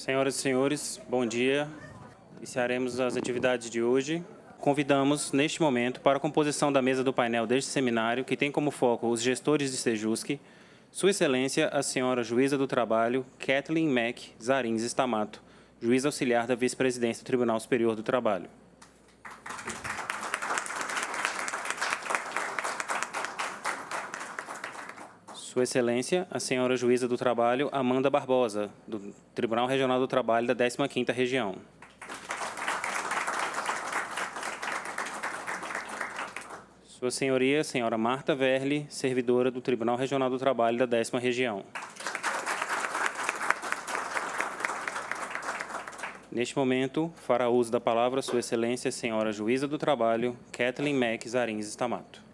Senhoras e senhores, bom dia. Iniciaremos as atividades de hoje. Convidamos, neste momento, para a composição da mesa do painel deste seminário, que tem como foco os gestores de Sejusc, Sua Excelência, a senhora Juíza do Trabalho, Kathleen Mack Zarins Stamato, Juíza Auxiliar da Vice-Presidência do Tribunal Superior do Trabalho. Sua Excelência, a senhora Juíza do Trabalho, Amanda Barbosa, do Tribunal Regional do Trabalho da 15ª Região. Sua Senhoria, senhora Marta Verli, servidora do Tribunal Regional do Trabalho da 10ª Região. Neste momento, fará uso da palavra Sua Excelência, senhora Juíza do Trabalho, Kathleen Mack Zarins Stamato.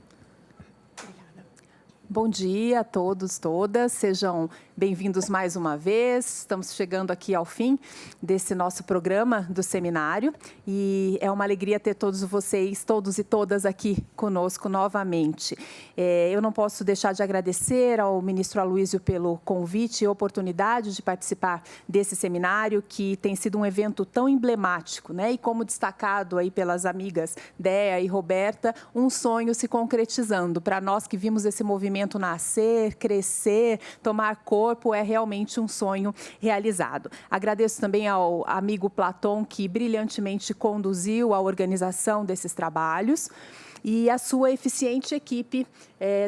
Bom dia a todos, todas. Sejam bem-vindos mais uma vez. Estamos chegando aqui ao fim desse nosso programa do seminário e é uma alegria ter todos vocês, todos e todas aqui conosco novamente. Eu não posso deixar de agradecer ao ministro Aloysio pelo convite e oportunidade de participar desse seminário, que tem sido um evento tão emblemático, né? E como destacado aí pelas amigas Déa e Roberta, um sonho se concretizando. Para nós que vimos esse movimento nascer, crescer, tomar corpo, é realmente um sonho realizado. Agradeço também ao amigo Platon, que brilhantemente conduziu a organização desses trabalhos, e a sua eficiente equipe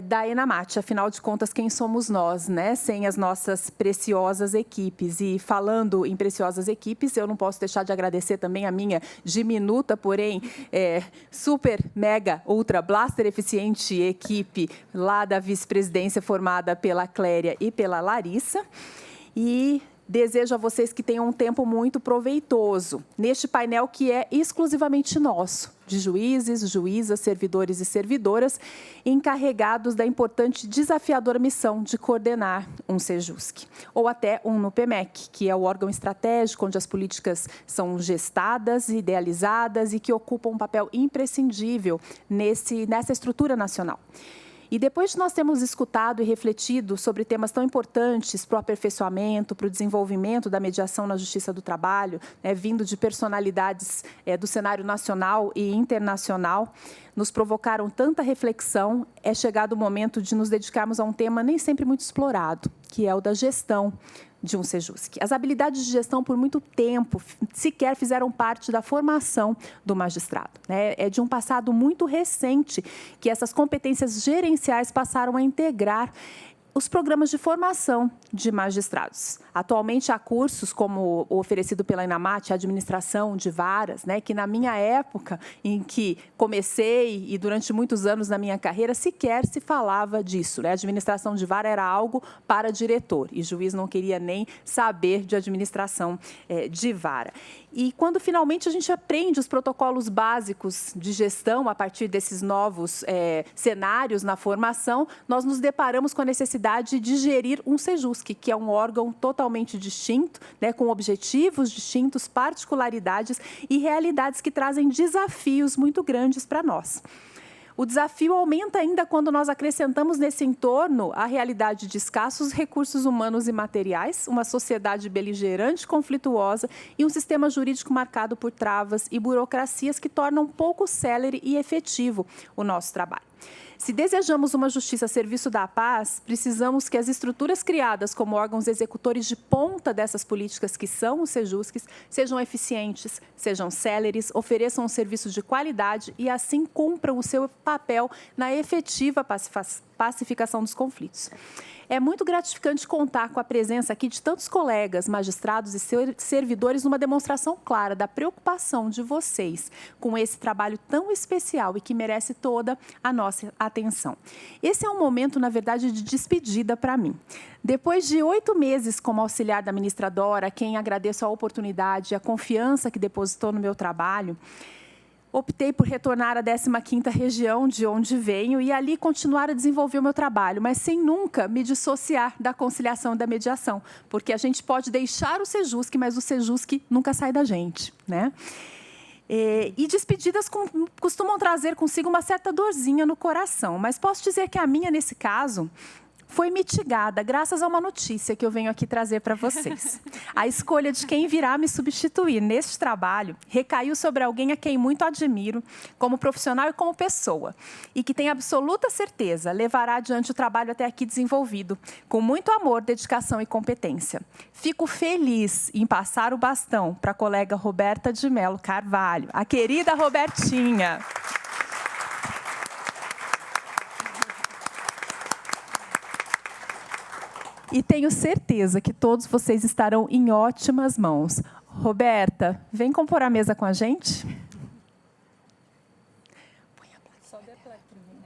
da Enamat. Afinal de contas, quem somos nós, né? Sem as nossas preciosas equipes. E falando em preciosas equipes, eu não posso deixar de agradecer também a minha diminuta, porém super, mega, ultra, blaster eficiente equipe lá da vice-presidência, formada pela Cléria e pela Larissa. E desejo a vocês que tenham um tempo muito proveitoso neste painel que é exclusivamente nosso, de juízes, juízas, servidores e servidoras, encarregados da importante e desafiadora missão de coordenar um Sejusc, ou até um NUPEMEC, que é o órgão estratégico onde as políticas são gestadas, idealizadas e que ocupam um papel imprescindível nessa estrutura nacional. E depois de nós termos escutado e refletido sobre temas tão importantes para o aperfeiçoamento, para o desenvolvimento da mediação na Justiça do Trabalho, vindo de personalidades do cenário nacional e internacional, nos provocaram tanta reflexão, é chegado o momento de nos dedicarmos a um tema nem sempre muito explorado, que é o da gestão de um Sejusc. As habilidades de gestão, por muito tempo, sequer fizeram parte da formação do magistrado, né? É de um passado muito recente que essas competências gerenciais passaram a integrar os programas de formação de magistrados. Atualmente, há cursos como o oferecido pela Enamat, a administração de varas, né, que na minha época, em que comecei e durante muitos anos na minha carreira, sequer se falava disso, né? A administração de vara era algo para diretor e juiz não queria nem saber de administração de vara. E quando finalmente a gente aprende os protocolos básicos de gestão a partir desses novos cenários na formação, nós nos deparamos com a necessidade de gerir um Sejusc, que é um órgão totalmente distinto, né, com objetivos distintos, particularidades e realidades que trazem desafios muito grandes para nós. O desafio aumenta ainda quando nós acrescentamos nesse entorno a realidade de escassos recursos humanos e materiais, uma sociedade beligerante, conflituosa e um sistema jurídico marcado por travas e burocracias que tornam pouco célere e efetivo o nosso trabalho. Se desejamos uma justiça a serviço da paz, precisamos que as estruturas criadas como órgãos executores de ponta dessas políticas que são os Sejuscs sejam eficientes, sejam céleres, ofereçam um serviço de qualidade e assim cumpram o seu papel na efetiva pacificação dos conflitos. É muito gratificante contar com a presença aqui de tantos colegas, magistrados e servidores numa demonstração clara da preocupação de vocês com esse trabalho tão especial e que merece toda a nossa atenção. Esse é um momento, na verdade, de despedida para mim. Depois de 8 meses como auxiliar da ministra Dora, a quem agradeço a oportunidade e a confiança que depositou no meu trabalho, optei por retornar à 15ª Região, de onde venho, e ali continuar a desenvolver o meu trabalho, mas sem nunca me dissociar da conciliação e da mediação, porque a gente pode deixar o Sejusc, mas o Sejusc nunca sai da gente, né? E despedidas costumam trazer consigo uma certa dorzinha no coração, mas posso dizer que a minha, nesse caso, foi mitigada graças a uma notícia que eu venho aqui trazer para vocês. A escolha de quem virá me substituir neste trabalho recaiu sobre alguém a quem muito admiro, como profissional e como pessoa, e que tenho absoluta certeza levará adiante o trabalho até aqui desenvolvido, com muito amor, dedicação e competência. Fico feliz em passar o bastão para a colega Roberta de Mello Carvalho, a querida Robertinha. E tenho certeza que todos vocês estarão em ótimas mãos. Roberta, vem compor a mesa com a gente. Põe a placa. Sobe a placa para mim.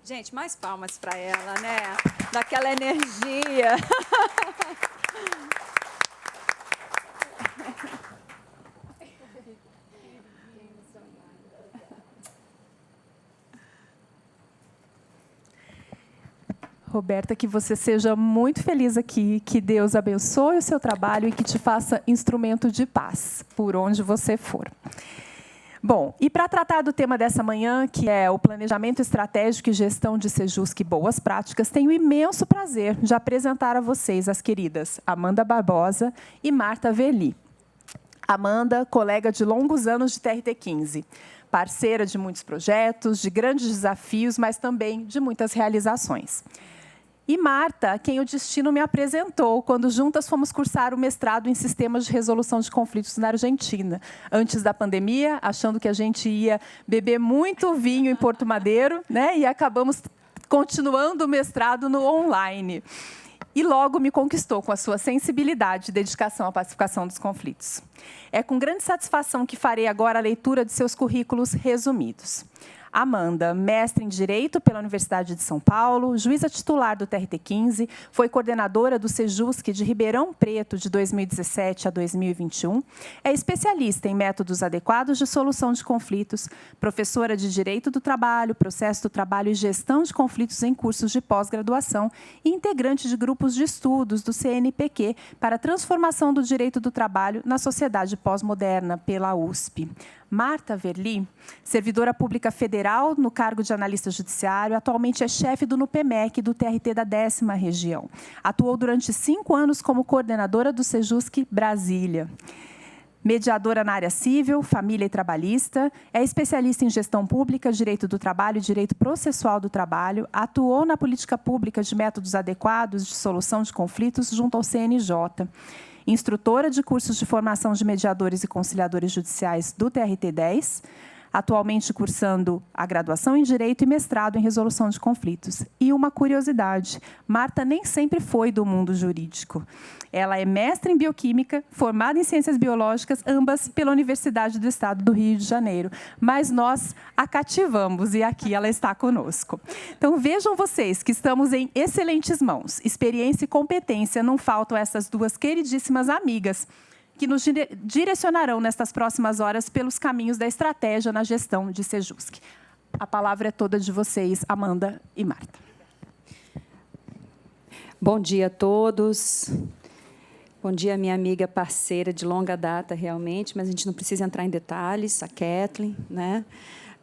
Gente, mais palmas para ela, né? Daquela energia. Roberta, que você seja muito feliz aqui, que Deus abençoe o seu trabalho e que te faça instrumento de paz, por onde você for. Bom, e para tratar do tema dessa manhã, que é o planejamento estratégico e gestão de Sejusc Boas Práticas, tenho o imenso prazer de apresentar a vocês as queridas Amanda Barbosa e Marta Verli. Amanda, colega de longos anos de TRT15, parceira de muitos projetos, de grandes desafios, mas também de muitas realizações. E Marta, quem o destino me apresentou quando juntas fomos cursar o mestrado em Sistemas de Resolução de Conflitos na Argentina, antes da pandemia, achando que a gente ia beber muito vinho em Porto Madeiro, né? E acabamos continuando o mestrado no online. E logo me conquistou com a sua sensibilidade e dedicação à pacificação dos conflitos. É com grande satisfação que farei agora a leitura de seus currículos resumidos. Amanda, mestre em Direito pela Universidade de São Paulo, juíza titular do TRT15, foi coordenadora do Sejusc de Ribeirão Preto de 2017 a 2021, é especialista em métodos adequados de solução de conflitos, professora de Direito do Trabalho, Processo do Trabalho e Gestão de Conflitos em cursos de pós-graduação e integrante de grupos de estudos do CNPq para a transformação do direito do trabalho na sociedade pós-moderna pela USP. Marta Verli, servidora pública federal no cargo de analista judiciário, atualmente é chefe do NUPEMEC do TRT da 10ª região. Atuou durante 5 anos como coordenadora do Sejusc Brasília. Mediadora na área civil, família e trabalhista, é especialista em gestão pública, direito do trabalho e direito processual do trabalho, atuou na política pública de métodos adequados de solução de conflitos junto ao CNJ. Instrutora de cursos de formação de mediadores e conciliadores judiciais do TRT-10, atualmente cursando a graduação em Direito e mestrado em Resolução de Conflitos. E uma curiosidade, Marta nem sempre foi do mundo jurídico. Ela é mestre em Bioquímica, formada em Ciências Biológicas, ambas pela Universidade do Estado do Rio de Janeiro. Mas nós a cativamos e aqui ela está conosco. Então, vejam vocês que estamos em excelentes mãos. Experiência e competência não faltam a essas duas queridíssimas amigas, que nos direcionarão nestas próximas horas pelos caminhos da estratégia na gestão de Sejusc. A palavra é toda de vocês, Amanda e Marta. Bom dia a todos. Bom dia, minha amiga parceira de longa data, realmente, mas a gente não precisa entrar em detalhes, a Kathleen, né?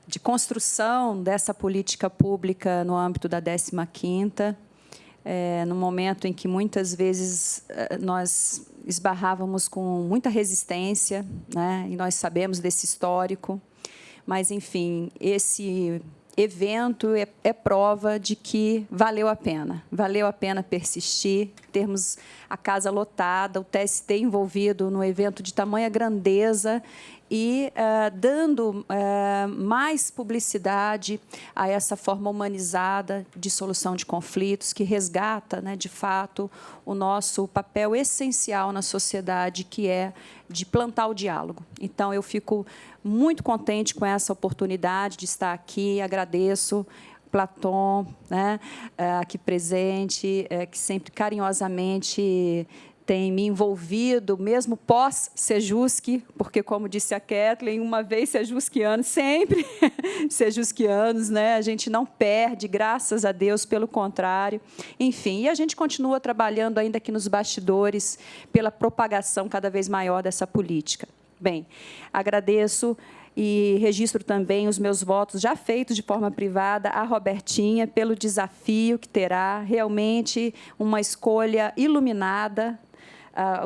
De construção dessa política pública no âmbito da 15ª, no momento em que, muitas vezes, nós esbarrávamos com muita resistência, né? E nós sabemos desse histórico, mas, enfim, esse evento é prova de que valeu a pena persistir, termos a casa lotada, o TST envolvido no evento de tamanha grandeza e dando mais publicidade a essa forma humanizada de solução de conflitos, que resgata, né, de fato, o nosso papel essencial na sociedade, que é de plantar o diálogo. Então, eu fico muito contente com essa oportunidade de estar aqui, agradeço Platon, né, aqui presente, que sempre carinhosamente tem me envolvido, mesmo pós-Sejusc, porque, como disse a Kathleen, uma vez sejusquianos, sempre sejusquianos, né? A gente não perde, graças a Deus, pelo contrário. Enfim, e a gente continua trabalhando ainda aqui nos bastidores pela propagação cada vez maior dessa política. Bem, agradeço e registro também os meus votos já feitos de forma privada à Robertinha pelo desafio que terá, realmente uma escolha iluminada,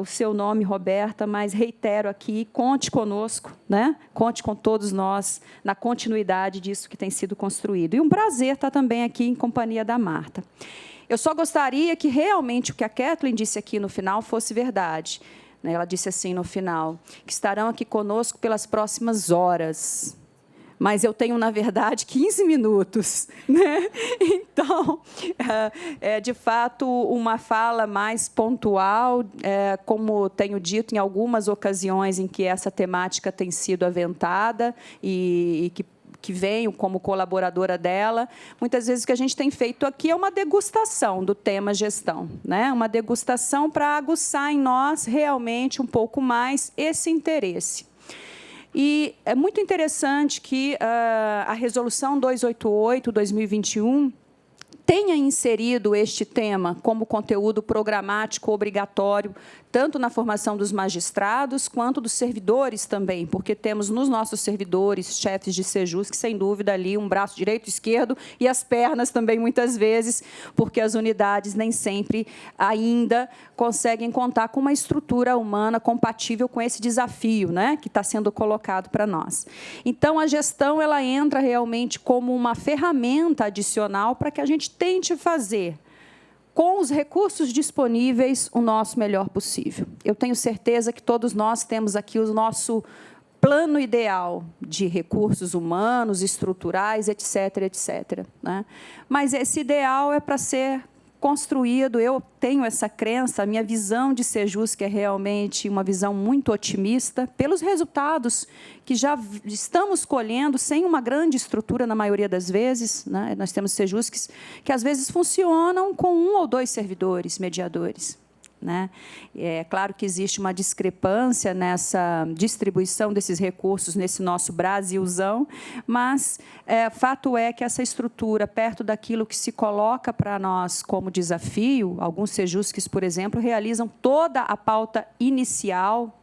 o seu nome, Roberta, mas reitero aqui, conte conosco, né? Conte com todos nós na continuidade disso que tem sido construído. E um prazer estar também aqui em companhia da Marta. Eu só gostaria que realmente o que a Kathleen disse aqui no final fosse verdade. Ela disse assim no final, que estarão aqui conosco pelas próximas horas. Mas eu tenho, na verdade, 15 minutos. Né? Então, de fato, uma fala mais pontual, como tenho dito em algumas ocasiões em que essa temática tem sido aventada e que venho como colaboradora dela, muitas vezes o que a gente tem feito aqui é uma degustação do tema gestão, né? Uma degustação para aguçar em nós realmente um pouco mais esse interesse. E é muito interessante que a Resolução 288/2021 tenha inserido este tema como conteúdo programático obrigatório, tanto na formação dos magistrados, quanto dos servidores também, porque temos nos nossos servidores, chefes de Sejusc, sem dúvida, ali um braço direito e esquerdo, e as pernas também, muitas vezes, porque as unidades nem sempre ainda conseguem contar com uma estrutura humana compatível com esse desafio, né, que está sendo colocado para nós. Então, a gestão ela entra realmente como uma ferramenta adicional para que a gente tente fazer, com os recursos disponíveis, o nosso melhor possível. Eu tenho certeza que todos nós temos aqui o nosso plano ideal de recursos humanos, estruturais, etc., etc. Né? Mas esse ideal é para ser construído, eu tenho essa crença, a minha visão de Sejusc é realmente uma visão muito otimista, pelos resultados que já estamos colhendo, sem uma grande estrutura, na maioria das vezes. Né? Nós temos Sejuscs que, às vezes, funcionam com 1 ou 2 servidores, mediadores. Né? É claro que existe uma discrepância nessa distribuição desses recursos nesse nosso Brasilzão, mas fato é que essa estrutura, perto daquilo que se coloca para nós como desafio, alguns Sejuscs, por exemplo, realizam toda a pauta inicial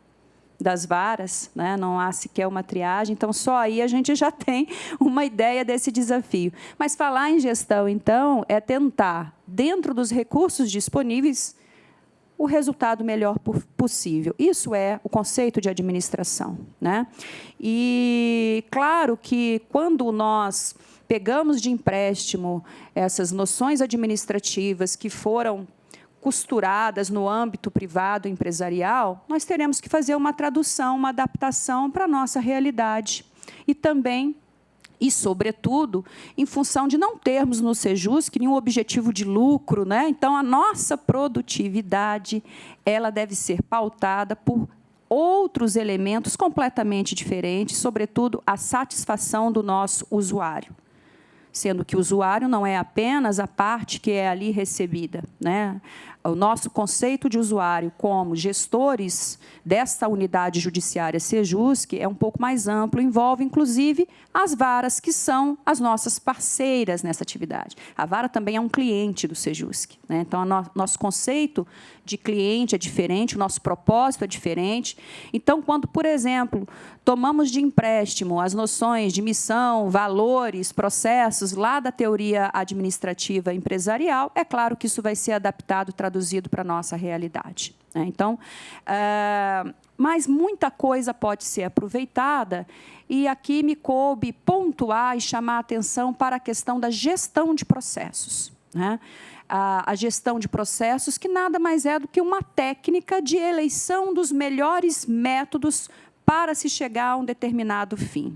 das varas, né? Não há sequer uma triagem, então só aí a gente já tem uma ideia desse desafio. Mas falar em gestão, então, é tentar, dentro dos recursos disponíveis, o resultado melhor possível. Isso é o conceito de administração. Né? E, claro, que quando nós pegamos de empréstimo essas noções administrativas que foram costuradas no âmbito privado empresarial, nós teremos que fazer uma tradução, uma adaptação para a nossa realidade. E também, e, sobretudo, em função de não termos no Sejusc nenhum objetivo de lucro, né? Então, a nossa produtividade ela deve ser pautada por outros elementos completamente diferentes, sobretudo a satisfação do nosso usuário. Sendo que o usuário não é apenas a parte que é ali recebida. Né? O nosso conceito de usuário como gestores desta unidade judiciária Sejusc é um pouco mais amplo, envolve, inclusive, as varas, que são as nossas parceiras nessa atividade. A vara também é um cliente do Sejusc. Né? Então, nosso conceito de cliente é diferente, o nosso propósito é diferente. Então, quando, por exemplo, tomamos de empréstimo as noções de missão, valores, processos, lá da teoria administrativa empresarial, é claro que isso vai ser adaptado, traduzido para a nossa realidade. Né? Então, mas muita coisa pode ser aproveitada, e aqui me coube pontuar e chamar a atenção para a questão da gestão de processos. Né? A gestão de processos, que nada mais é do que uma técnica de eleição dos melhores métodos para se chegar a um determinado fim.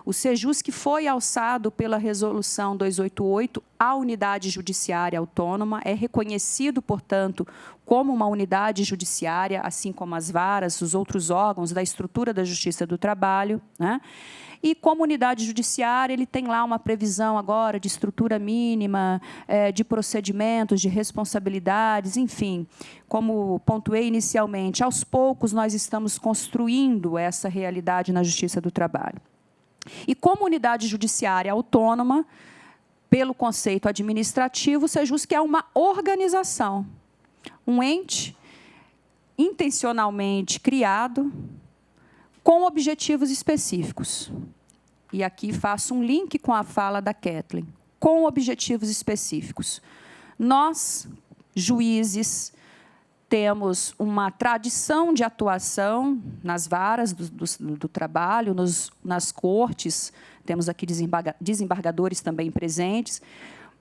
O Sejusc foi alçado pela Resolução 288 à unidade judiciária autônoma, é reconhecido, portanto, como uma unidade judiciária, assim como as varas, os outros órgãos da estrutura da Justiça do Trabalho. Né? E, como unidade judiciária, ele tem lá uma previsão agora de estrutura mínima, de procedimentos, de responsabilidades, enfim. Como pontuei inicialmente, aos poucos nós estamos construindo essa realidade na Justiça do Trabalho. E, como unidade judiciária autônoma, pelo conceito administrativo, o Sejusc é uma organização, um ente intencionalmente criado, com objetivos específicos. E aqui faço um link com a fala da Kathleen. Com objetivos específicos. Nós, juízes, temos uma tradição de atuação nas varas do trabalho, nas cortes, temos aqui desembargadores também presentes,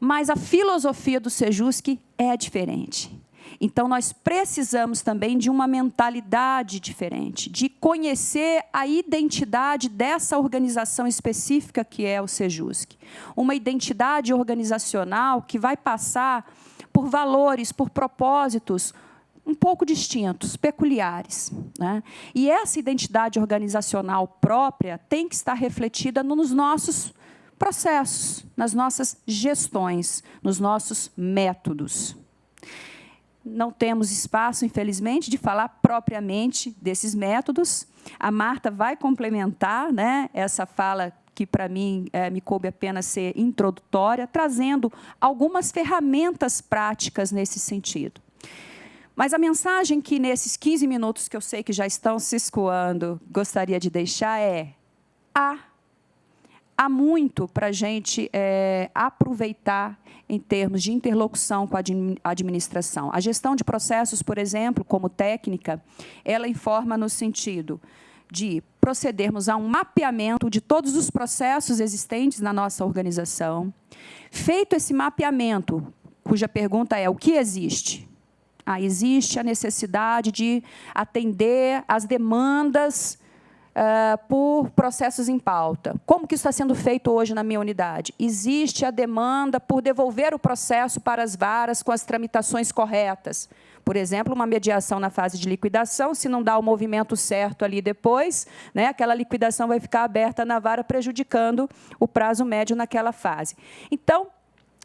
mas a filosofia do Sejusc é diferente. Então, nós precisamos também de uma mentalidade diferente, de conhecer a identidade dessa organização específica que é o Sejusc. Uma identidade organizacional que vai passar por valores, por propósitos um pouco distintos, peculiares, né? E essa identidade organizacional própria tem que estar refletida nos nossos processos, nas nossas gestões, nos nossos métodos. Não temos espaço, infelizmente, de falar propriamente desses métodos. A Marta vai complementar, né, essa fala que, para mim, me coube apenas ser introdutória, trazendo algumas ferramentas práticas nesse sentido. Mas a mensagem que, nesses 15 minutos que eu sei que já estão se escoando, gostaria de deixar é: há muito para a gente aproveitar em termos de interlocução com a administração. A gestão de processos, por exemplo, como técnica, ela informa no sentido de procedermos a um mapeamento de todos os processos existentes na nossa organização. Feito esse mapeamento, cuja pergunta é: o que existe? Existe a necessidade de atender às demandas por processos em pauta. Como que isso está sendo feito hoje na minha unidade? Existe a demanda por devolver o processo para as varas com as tramitações corretas. Por exemplo, uma mediação na fase de liquidação, se não dá o movimento certo ali depois, né, aquela liquidação vai ficar aberta na vara, prejudicando o prazo médio naquela fase. Então,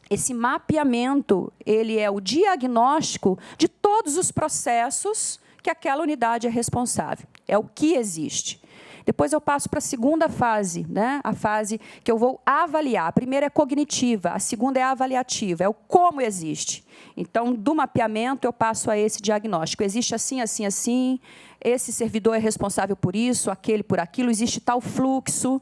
esse mapeamento, ele é o diagnóstico de todos os processos que aquela unidade é responsável. É o que existe. Depois eu passo para a segunda fase, né? A fase que eu vou avaliar. A primeira é cognitiva, a segunda é avaliativa, é o como existe. Então, do mapeamento, eu passo a esse diagnóstico. Existe assim, assim, assim, esse servidor é responsável por isso, aquele por aquilo, existe tal fluxo.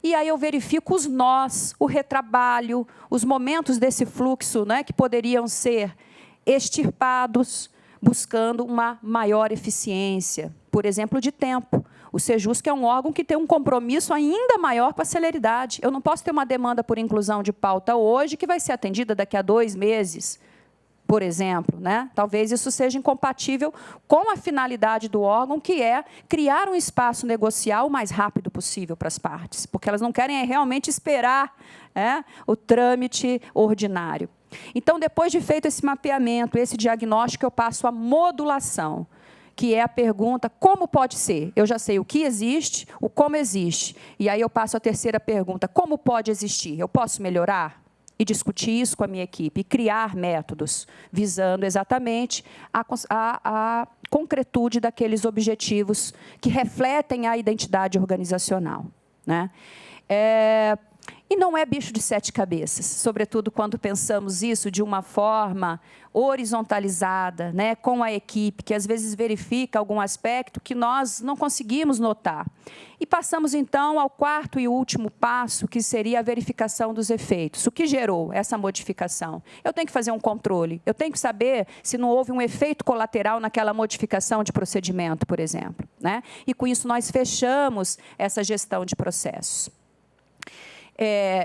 E aí eu verifico os nós, o retrabalho, os momentos desse fluxo, né, que poderiam ser extirpados, buscando uma maior eficiência, por exemplo, de tempo. O Sejusc é um órgão que tem um compromisso ainda maior com a celeridade. Eu não posso ter uma demanda por inclusão de pauta hoje que vai ser atendida daqui a 2 meses, por exemplo, né? Talvez isso seja incompatível com a finalidade do órgão, que é criar um espaço negocial o mais rápido possível para as partes, porque elas não querem realmente esperar, né, o trâmite ordinário. Então, depois de feito esse mapeamento, esse diagnóstico, eu passo a modulação, que é a pergunta: como pode ser? Eu já sei o que existe, o como existe. E aí eu passo a terceira pergunta: como pode existir? Eu posso melhorar? E discutir isso com a minha equipe, e criar métodos, visando exatamente a concretude daqueles objetivos que refletem a identidade organizacional, né? E não é bicho de 7 cabeças, sobretudo quando pensamos isso de uma forma horizontalizada, né, com a equipe, que às vezes verifica algum aspecto que nós não conseguimos notar. E passamos, então, ao quarto e último passo, que seria a verificação dos efeitos. O que gerou essa modificação? Eu tenho que fazer um controle, eu tenho que saber se não houve um efeito colateral naquela modificação de procedimento, por exemplo, né? E, com isso, nós fechamos essa gestão de processos.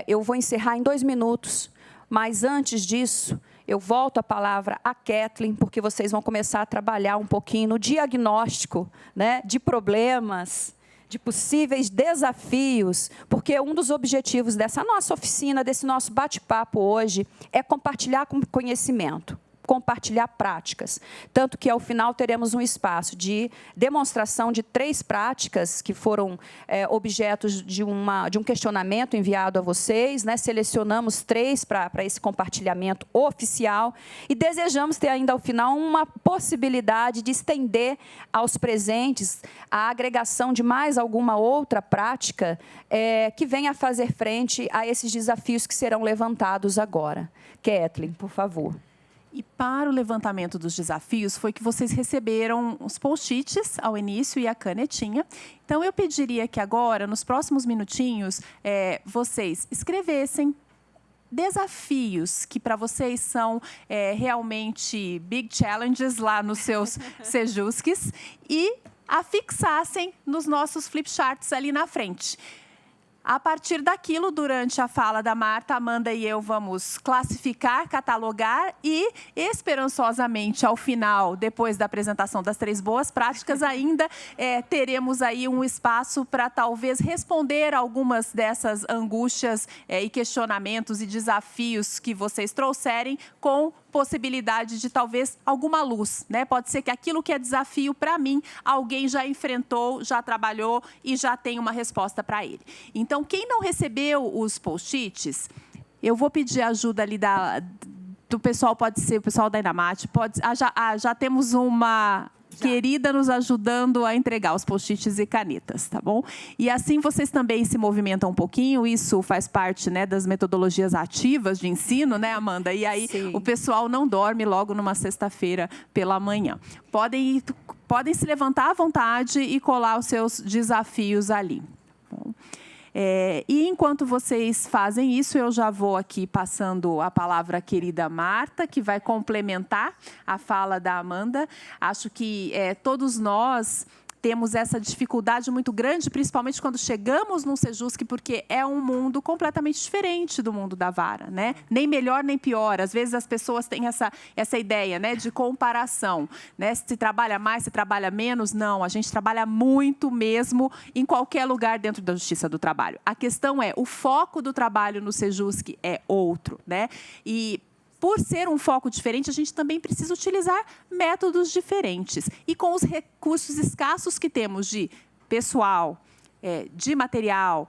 Eu vou encerrar em 2 minutos, mas, antes disso, eu volto a palavra à Kathleen, porque vocês vão começar a trabalhar um pouquinho no diagnóstico, né, de problemas, de possíveis desafios, porque um dos objetivos dessa nossa oficina, desse nosso bate-papo hoje, é compartilhar conhecimento, compartilhar práticas. Tanto que, ao final, teremos um espaço de demonstração de 3 práticas que foram objetos de um questionamento enviado a vocês, né? Selecionamos 3 para esse compartilhamento oficial e desejamos ter ainda, ao final, uma possibilidade de estender aos presentes a agregação de mais alguma outra prática que venha a fazer frente a esses desafios que serão levantados agora. Kathleen, por favor. E para o levantamento dos desafios, foi que vocês receberam os post-its ao início e a canetinha. Então, eu pediria que agora, nos próximos minutinhos, vocês escrevessem desafios que para vocês são realmente big challenges lá nos seus Sejusques e afixassem nos nossos flip charts ali na frente. A partir daquilo, durante a fala da Marta, Amanda e eu vamos classificar, catalogar e, esperançosamente, ao final, depois da apresentação das 3 boas práticas, ainda teremos aí um espaço para talvez responder algumas dessas angústias e questionamentos e desafios que vocês trouxerem com possibilidade de talvez alguma luz, né? Pode ser que aquilo que é desafio para mim, alguém já enfrentou, já trabalhou e já tem uma resposta para ele. Então, quem não recebeu os post-its, eu vou pedir ajuda ali do pessoal, pode ser o pessoal da Inamate, já temos uma querida nos ajudando a entregar os post-its e canetas, tá bom? E assim vocês também se movimentam um pouquinho, isso faz parte, né, das metodologias ativas de ensino, né, Amanda? E aí Sim. O pessoal não dorme logo numa sexta-feira pela manhã. Podem se levantar à vontade e colar os seus desafios ali. Bom. E enquanto vocês fazem isso, eu já vou aqui passando a palavra à querida Marta, que vai complementar a fala da Amanda. Acho que todos nós temos essa dificuldade muito grande, principalmente quando chegamos num Sejusc, porque é um mundo completamente diferente do mundo da vara, né? Nem melhor, nem pior. Às vezes as pessoas têm essa ideia, né, de comparação, né? Se trabalha mais, se trabalha menos. Não, a gente trabalha muito mesmo em qualquer lugar dentro da Justiça do Trabalho. A questão é, o foco do trabalho no Sejusc é outro, né? E por ser um foco diferente, a gente também precisa utilizar métodos diferentes. E com os recursos escassos que temos de pessoal, de material,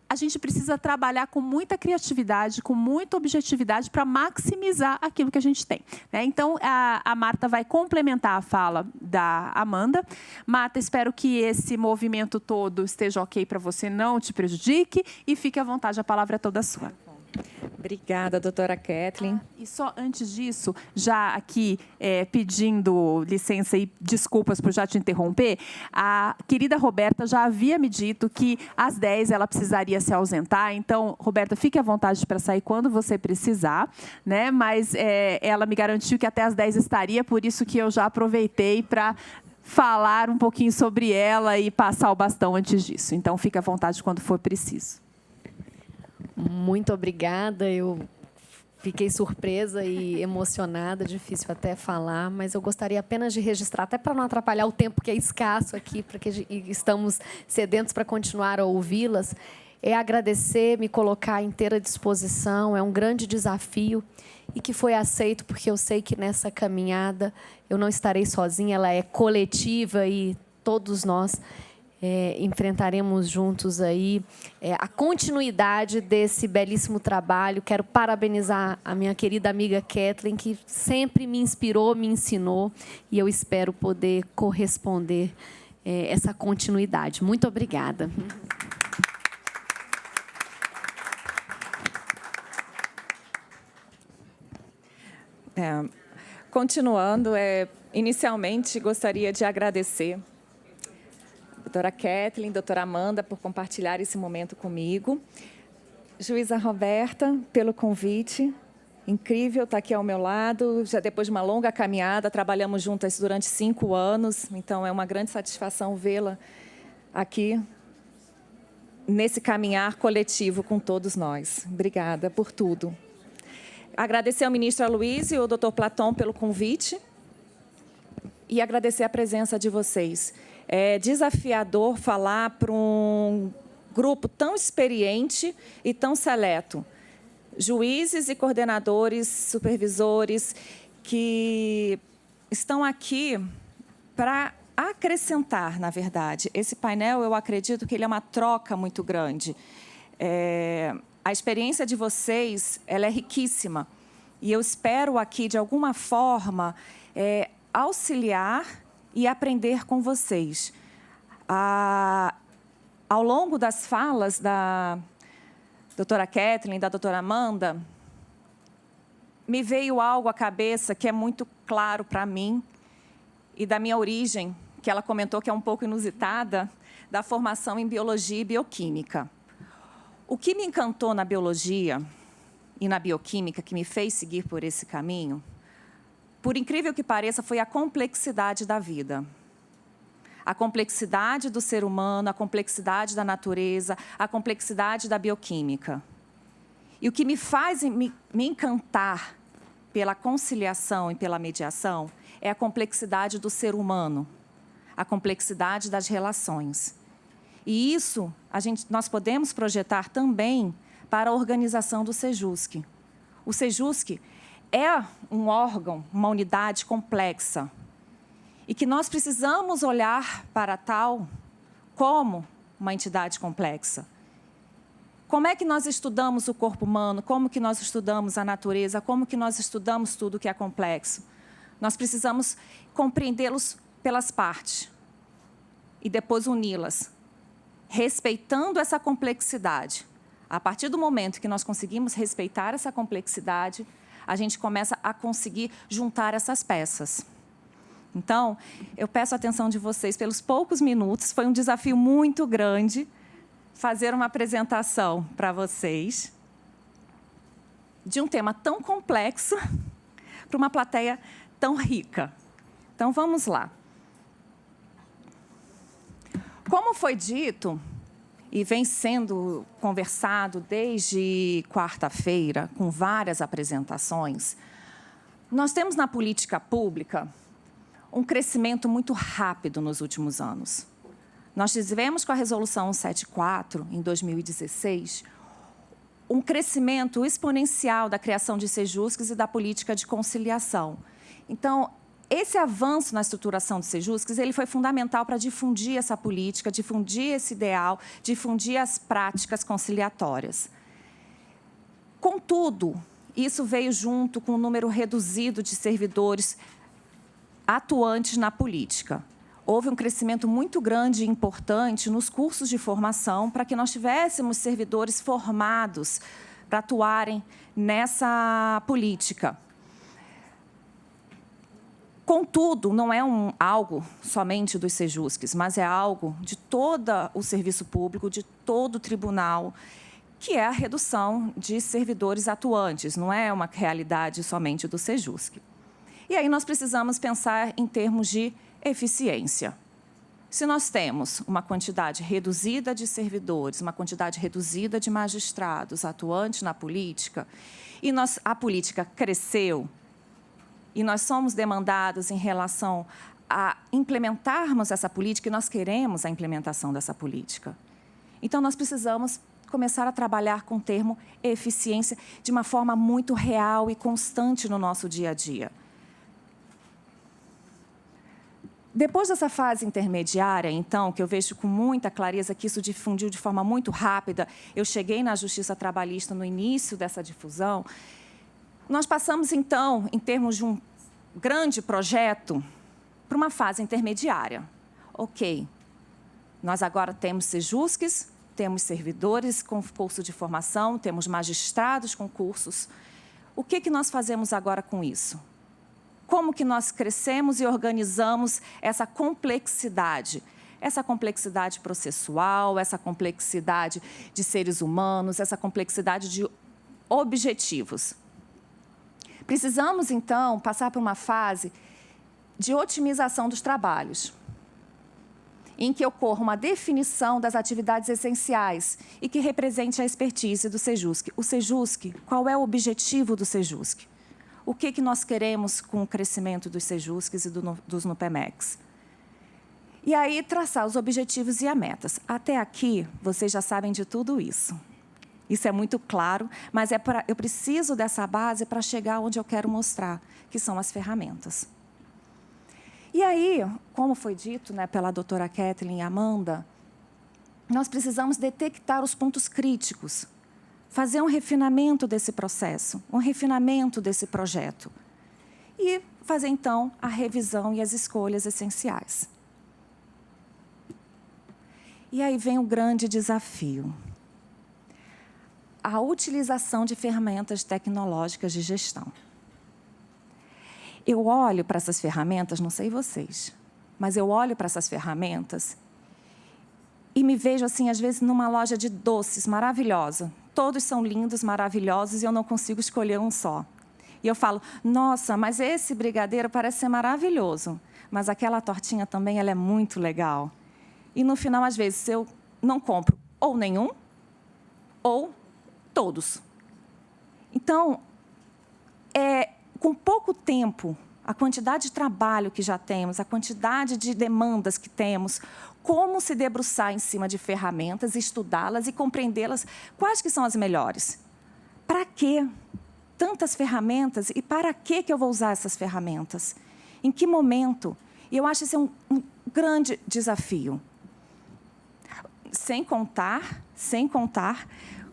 a gente precisa trabalhar com muita criatividade, com muita objetividade para maximizar aquilo que a gente tem, né? Então, a Marta vai complementar a fala da Amanda. Marta, espero que esse movimento todo esteja ok para você, não te prejudique e fique à vontade, a palavra é toda sua. Obrigada, doutora Kathleen. E só antes disso, já aqui pedindo licença e desculpas por já te interromper, a querida Roberta já havia me dito que às 10 ela precisaria se ausentar. Então, Roberta, fique à vontade para sair quando você precisar, né? Mas ela me garantiu que até às 10 estaria, por isso que eu já aproveitei para falar um pouquinho sobre ela e passar o bastão antes disso. Então, fique à vontade quando for preciso. Muito obrigada. Eu fiquei surpresa e emocionada, difícil até falar, mas eu gostaria apenas de registrar, até para não atrapalhar o tempo que é escasso aqui, porque estamos sedentos para continuar a ouvi-las, agradecer, me colocar à inteira disposição. É um grande desafio e que foi aceito, porque eu sei que nessa caminhada eu não estarei sozinha, ela é coletiva e todos nós enfrentaremos juntos aí a continuidade desse belíssimo trabalho. Quero parabenizar a minha querida amiga Kathleen, que sempre me inspirou, me ensinou, e eu espero poder corresponder essa continuidade. Muito obrigada. Continuando, inicialmente gostaria de agradecer doutora Kathleen, doutora Amanda, por compartilhar esse momento comigo. Juíza Roberta, pelo convite. Incrível estar aqui ao meu lado. Já depois de uma longa caminhada, trabalhamos juntas durante 5 anos. Então, é uma grande satisfação vê-la aqui, nesse caminhar coletivo com todos nós. Obrigada por tudo. Agradecer ao ministro Aloysio e ao doutor Platão pelo convite. E agradecer a presença de vocês. É desafiador falar para um grupo tão experiente e tão seleto. Juízes e coordenadores, supervisores, que estão aqui para acrescentar, na verdade. Esse painel, eu acredito que ele é uma troca muito grande. A experiência de vocês, ela é riquíssima. E eu espero aqui, de alguma forma, auxiliar e aprender com vocês. Ao longo das falas da doutora Kathleen, da doutora Amanda, me veio algo à cabeça que é muito claro para mim e da minha origem, que ela comentou que é um pouco inusitada, da formação em biologia e bioquímica. O que me encantou na biologia e na bioquímica, que me fez seguir por esse caminho, por incrível que pareça, foi a complexidade da vida. A complexidade do ser humano, a complexidade da natureza, a complexidade da bioquímica. E o que me faz me encantar pela conciliação e pela mediação é a complexidade do ser humano, a complexidade das relações. E isso nós podemos projetar também para a organização do SEJUSC. O SEJUSC é um órgão, uma unidade complexa, e que nós precisamos olhar para tal como uma entidade complexa. Como é que nós estudamos o corpo humano? Como que nós estudamos a natureza? Como que nós estudamos tudo que é complexo? Nós precisamos compreendê-los pelas partes e depois uni-las, respeitando essa complexidade. A partir do momento que nós conseguimos respeitar essa complexidade, a gente começa a conseguir juntar essas peças. Então, eu peço a atenção de vocês pelos poucos minutos. Foi um desafio muito grande fazer uma apresentação para vocês de um tema tão complexo para uma plateia tão rica. Então, vamos lá. Como foi dito e vem sendo conversado desde quarta-feira, com várias apresentações, nós temos na política pública um crescimento muito rápido nos últimos anos. Nós tivemos com a Resolução 174, em 2016, um crescimento exponencial da criação de SEJUSCs e da política de conciliação. Então, esse avanço na estruturação dos SEJUSCs, ele foi fundamental para difundir essa política, difundir esse ideal, difundir as práticas conciliatórias. Contudo, isso veio junto com um número reduzido de servidores atuantes na política. Houve um crescimento muito grande e importante nos cursos de formação para que nós tivéssemos servidores formados para atuarem nessa política. Contudo, não é algo somente dos SEJUSCs, mas é algo de todo o serviço público, de todo o tribunal, que é a redução de servidores atuantes, não é uma realidade somente do SEJUSC. E aí nós precisamos pensar em termos de eficiência. Se nós temos uma quantidade reduzida de servidores, uma quantidade reduzida de magistrados atuantes na política, e a política cresceu, e nós somos demandados em relação a implementarmos essa política, e nós queremos a implementação dessa política. Então, nós precisamos começar a trabalhar com o termo eficiência de uma forma muito real e constante no nosso dia a dia. Depois dessa fase intermediária, então, que eu vejo com muita clareza que isso difundiu de forma muito rápida, eu cheguei na Justiça Trabalhista no início dessa difusão, nós passamos, então, em termos de um grande projeto, para uma fase intermediária. Ok, nós agora temos SEJUSCs, temos servidores com curso de formação, temos magistrados com cursos. O que nós fazemos agora com isso? Como que nós crescemos e organizamos essa complexidade? Essa complexidade processual, essa complexidade de seres humanos, essa complexidade de objetivos. Precisamos, então, passar por uma fase de otimização dos trabalhos, em que ocorra uma definição das atividades essenciais e que represente a expertise do SEJUSC. O SEJUSC, qual é o objetivo do SEJUSC? O que nós queremos com o crescimento dos SEJUSCs e dos NUPEMECs? E aí, traçar os objetivos e as metas. Até aqui, vocês já sabem de tudo isso. Isso é muito claro, mas eu preciso dessa base para chegar onde eu quero mostrar, que são as ferramentas. E aí, como foi dito, né, pela doutora Kathleen e Amanda, nós precisamos detectar os pontos críticos, fazer um refinamento desse processo, um refinamento desse projeto. E fazer, então, a revisão e as escolhas essenciais. E aí vem o grande desafio. A utilização de ferramentas tecnológicas de gestão. Eu olho para essas ferramentas, não sei vocês, mas eu olho para essas ferramentas e me vejo, assim, às vezes, numa loja de doces maravilhosa. Todos são lindos, maravilhosos, e eu não consigo escolher um só. E eu falo, nossa, mas esse brigadeiro parece ser maravilhoso, mas aquela tortinha também ela é muito legal. E, no final, às vezes, eu não compro ou nenhum, ou todos. Então, com pouco tempo, a quantidade de trabalho que já temos, a quantidade de demandas que temos, como se debruçar em cima de ferramentas, estudá-las e compreendê-las, quais que são as melhores. Para quê tantas ferramentas e para que eu vou usar essas ferramentas? Em que momento? E eu acho esse um grande desafio. Sem contar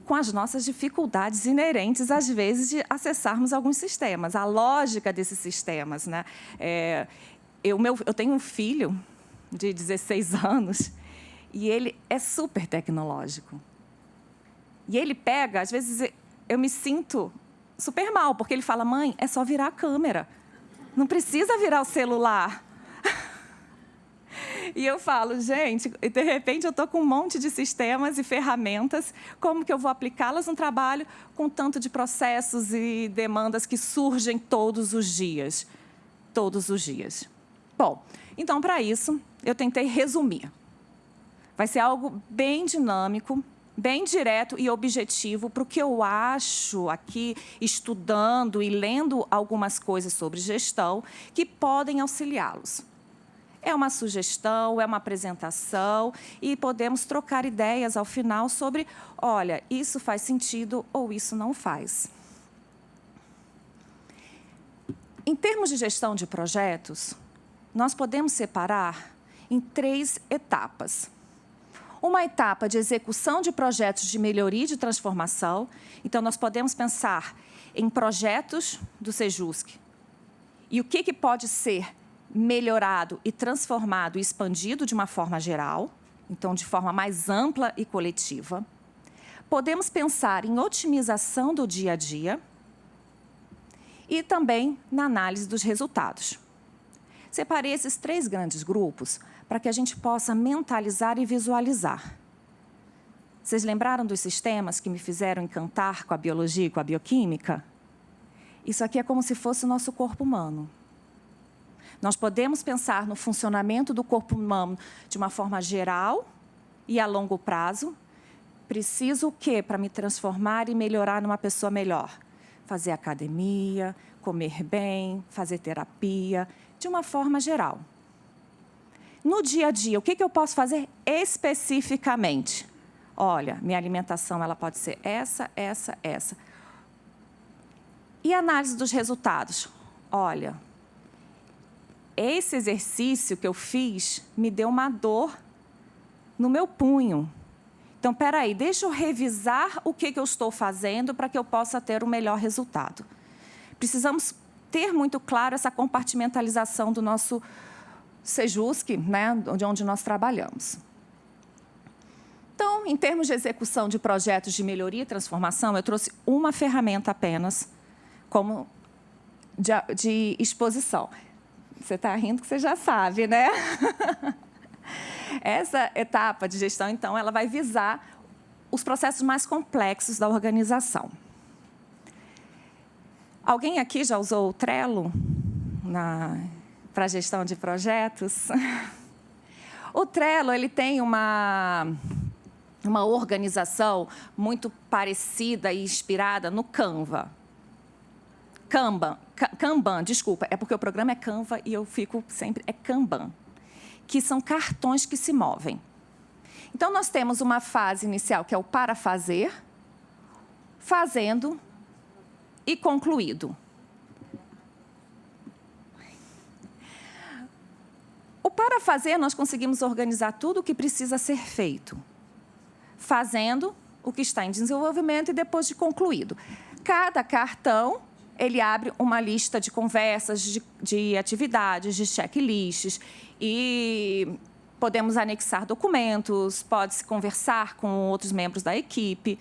com as nossas dificuldades inerentes, às vezes, de acessarmos alguns sistemas, a lógica desses sistemas, né? Eu tenho um filho de 16 anos e ele é super tecnológico. E ele pega, às vezes, eu me sinto super mal, porque ele fala, mãe, é só virar a câmera, não precisa virar o celular. E eu falo, gente, de repente eu estou com um monte de sistemas e ferramentas, como que eu vou aplicá-las no trabalho com tanto de processos e demandas que surgem todos os dias? Todos os dias. Bom, então, para isso, eu tentei resumir. Vai ser algo bem dinâmico, bem direto e objetivo para o que eu acho aqui, estudando e lendo algumas coisas sobre gestão, que podem auxiliá-los. É uma sugestão, é uma apresentação e podemos trocar ideias ao final sobre, olha, isso faz sentido ou isso não faz. Em termos de gestão de projetos, nós podemos separar em 3 etapas. Uma etapa de execução de projetos de melhoria e de transformação. Então, nós podemos pensar em projetos do Sejusc e o que pode ser melhorado e transformado e expandido de uma forma geral, então, de forma mais ampla e coletiva. Podemos pensar em otimização do dia a dia e também na análise dos resultados. Separei esses 3 grandes grupos para que a gente possa mentalizar e visualizar. Vocês lembraram dos sistemas que me fizeram encantar com a biologia e com a bioquímica? Isso aqui é como se fosse o nosso corpo humano. Nós podemos pensar no funcionamento do corpo humano de uma forma geral e a longo prazo. Preciso o quê para me transformar e melhorar numa pessoa melhor? Fazer academia, comer bem, fazer terapia, de uma forma geral. No dia a dia, o que eu posso fazer especificamente? Olha, minha alimentação ela pode ser essa. E a análise dos resultados? Olha, esse exercício que eu fiz me deu uma dor no meu punho. Então, espera aí, deixa eu revisar o que eu estou fazendo para que eu possa ter o melhor resultado. Precisamos ter muito claro essa compartimentalização do nosso Sejusc, né, de onde nós trabalhamos. Então, em termos de execução de projetos de melhoria e transformação, eu trouxe uma ferramenta apenas como de exposição. Você está rindo que você já sabe, né? Essa etapa de gestão, então, ela vai visar os processos mais complexos da organização. Alguém aqui já usou o Trello para a gestão de projetos? O Trello ele tem uma organização muito parecida e inspirada no Canva. Kanban, desculpa, é porque o programa é Canva e eu fico sempre... É Kanban, que são cartões que se movem. Então, nós temos uma fase inicial, que é o para fazer, fazendo e concluído. O para fazer, nós conseguimos organizar tudo o que precisa ser feito. Fazendo o que está em desenvolvimento e depois de concluído. Cada cartão, ele abre uma lista de conversas, de atividades, de checklists, e podemos anexar documentos, pode-se conversar com outros membros da equipe.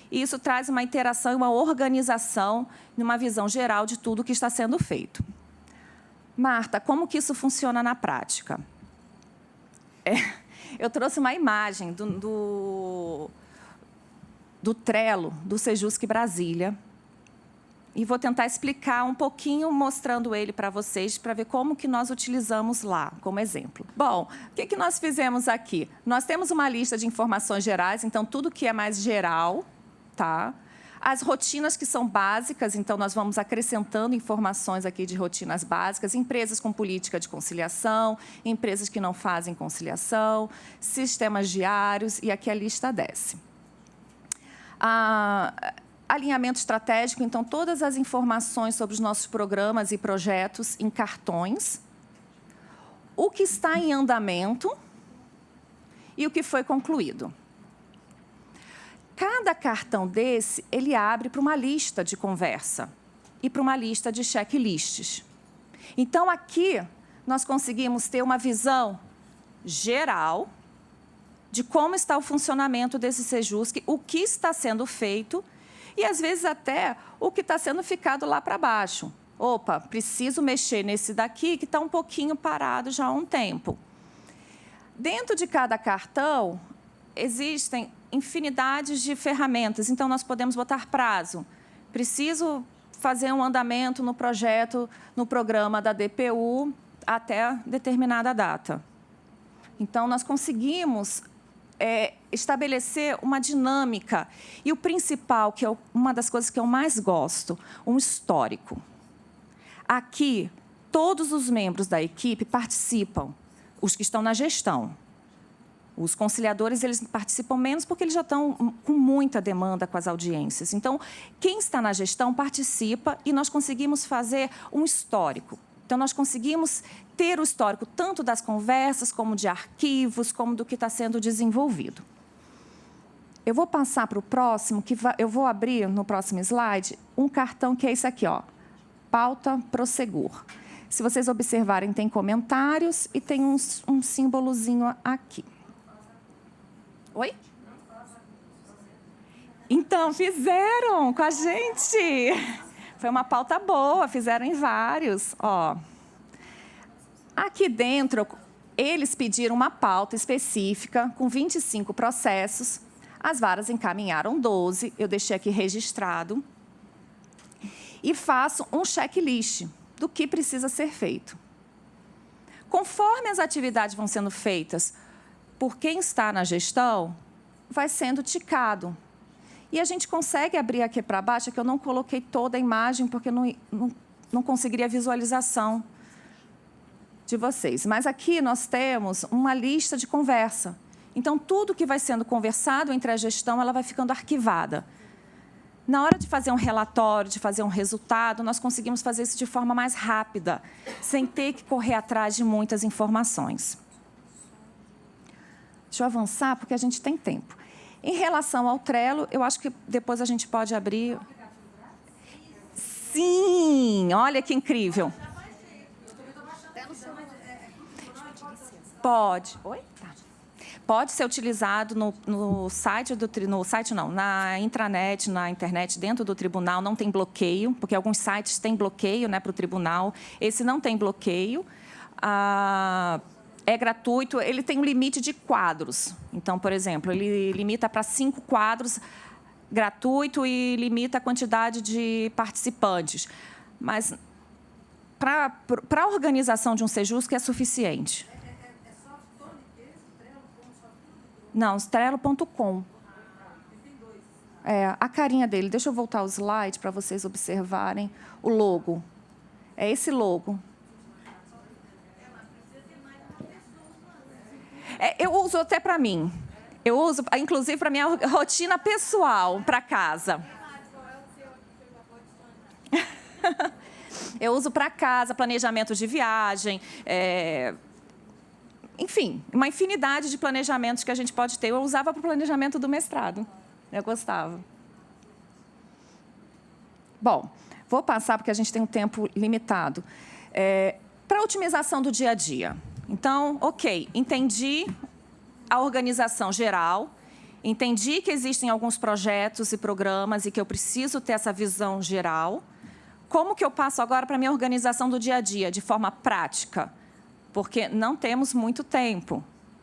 E isso traz uma interação e uma organização, numa visão geral de tudo que está sendo feito. Marta, como que isso funciona na prática? Eu trouxe uma imagem do Trello, do Sejusc Brasília, e vou tentar explicar um pouquinho, mostrando ele para vocês, para ver como que nós utilizamos lá, como exemplo. Bom, o que nós fizemos aqui? Nós temos uma lista de informações gerais, então, tudo que é mais geral, tá? As rotinas que são básicas, então, nós vamos acrescentando informações aqui de rotinas básicas, empresas com política de conciliação, empresas que não fazem conciliação, sistemas diários, e aqui a lista desce. Alinhamento estratégico, então, todas as informações sobre os nossos programas e projetos em cartões, o que está em andamento e o que foi concluído. Cada cartão desse, ele abre para uma lista de conversa e para uma lista de checklists. Então, aqui, nós conseguimos ter uma visão geral de como está o funcionamento desse Sejusc, o que está sendo feito e, às vezes, até o que está sendo ficado lá para baixo. Opa, preciso mexer nesse daqui que está um pouquinho parado já há um tempo. Dentro de cada cartão, existem infinidades de ferramentas. Então, nós podemos botar prazo. Preciso fazer um andamento no projeto, no programa da DPU, até determinada data. Então, nós conseguimos estabelecer uma dinâmica. E o principal, que é uma das coisas que eu mais gosto, um histórico. Aqui, todos os membros da equipe participam, os que estão na gestão. Os conciliadores, eles participam menos porque eles já estão com muita demanda com as audiências. Então, quem está na gestão participa e nós conseguimos fazer um histórico. Então, nós conseguimos ter o histórico tanto das conversas, como de arquivos, como do que está sendo desenvolvido. Eu vou passar para o próximo, eu vou abrir no próximo slide um cartão que é esse aqui, ó, Pauta Prosegur. Se vocês observarem, tem comentários e tem um símbolozinho aqui. Oi? Então, fizeram com a gente. Foi uma pauta boa, fizeram em vários. Ó. Aqui dentro, eles pediram uma pauta específica com 25 processos. As varas encaminharam 12, eu deixei aqui registrado. E faço um checklist do que precisa ser feito. Conforme as atividades vão sendo feitas por quem está na gestão, vai sendo ticado. E a gente consegue abrir aqui para baixo, que eu não coloquei toda a imagem, porque não conseguiria a visualização de vocês. Mas aqui nós temos uma lista de conversa. Então, tudo que vai sendo conversado entre a gestão, ela vai ficando arquivada. Na hora de fazer um relatório, de fazer um resultado, nós conseguimos fazer isso de forma mais rápida, sem ter que correr atrás de muitas informações. Deixa eu avançar, porque a gente tem tempo. Em relação ao Trello, eu acho que depois a gente pode abrir... Sim! Olha que incrível. Pode. Oi? Tá. Pode ser utilizado no site na intranet, na internet, dentro do tribunal, não tem bloqueio, porque alguns sites têm bloqueio, né, para o tribunal. Esse não tem bloqueio. É gratuito, ele tem um limite de quadros. Então, por exemplo, ele limita para 5 quadros, gratuito, e limita a quantidade de participantes. Mas, para a organização de um Sejusc, é suficiente. Não, Trello.com. A carinha dele. Deixa eu voltar o slide para vocês observarem o logo. É esse logo. Eu uso até para mim. Eu uso, inclusive, para minha rotina pessoal, para casa. Eu uso para casa, planejamento de viagem, enfim, uma infinidade de planejamentos que a gente pode ter. Eu usava para o planejamento do mestrado. Eu gostava. Bom, vou passar, porque a gente tem um tempo limitado. Para a otimização do dia a dia. Então, ok, entendi a organização geral, entendi que existem alguns projetos e programas e que eu preciso ter essa visão geral. Como que eu passo agora para a minha organização do dia a dia, de forma prática? Porque não temos muito tempo.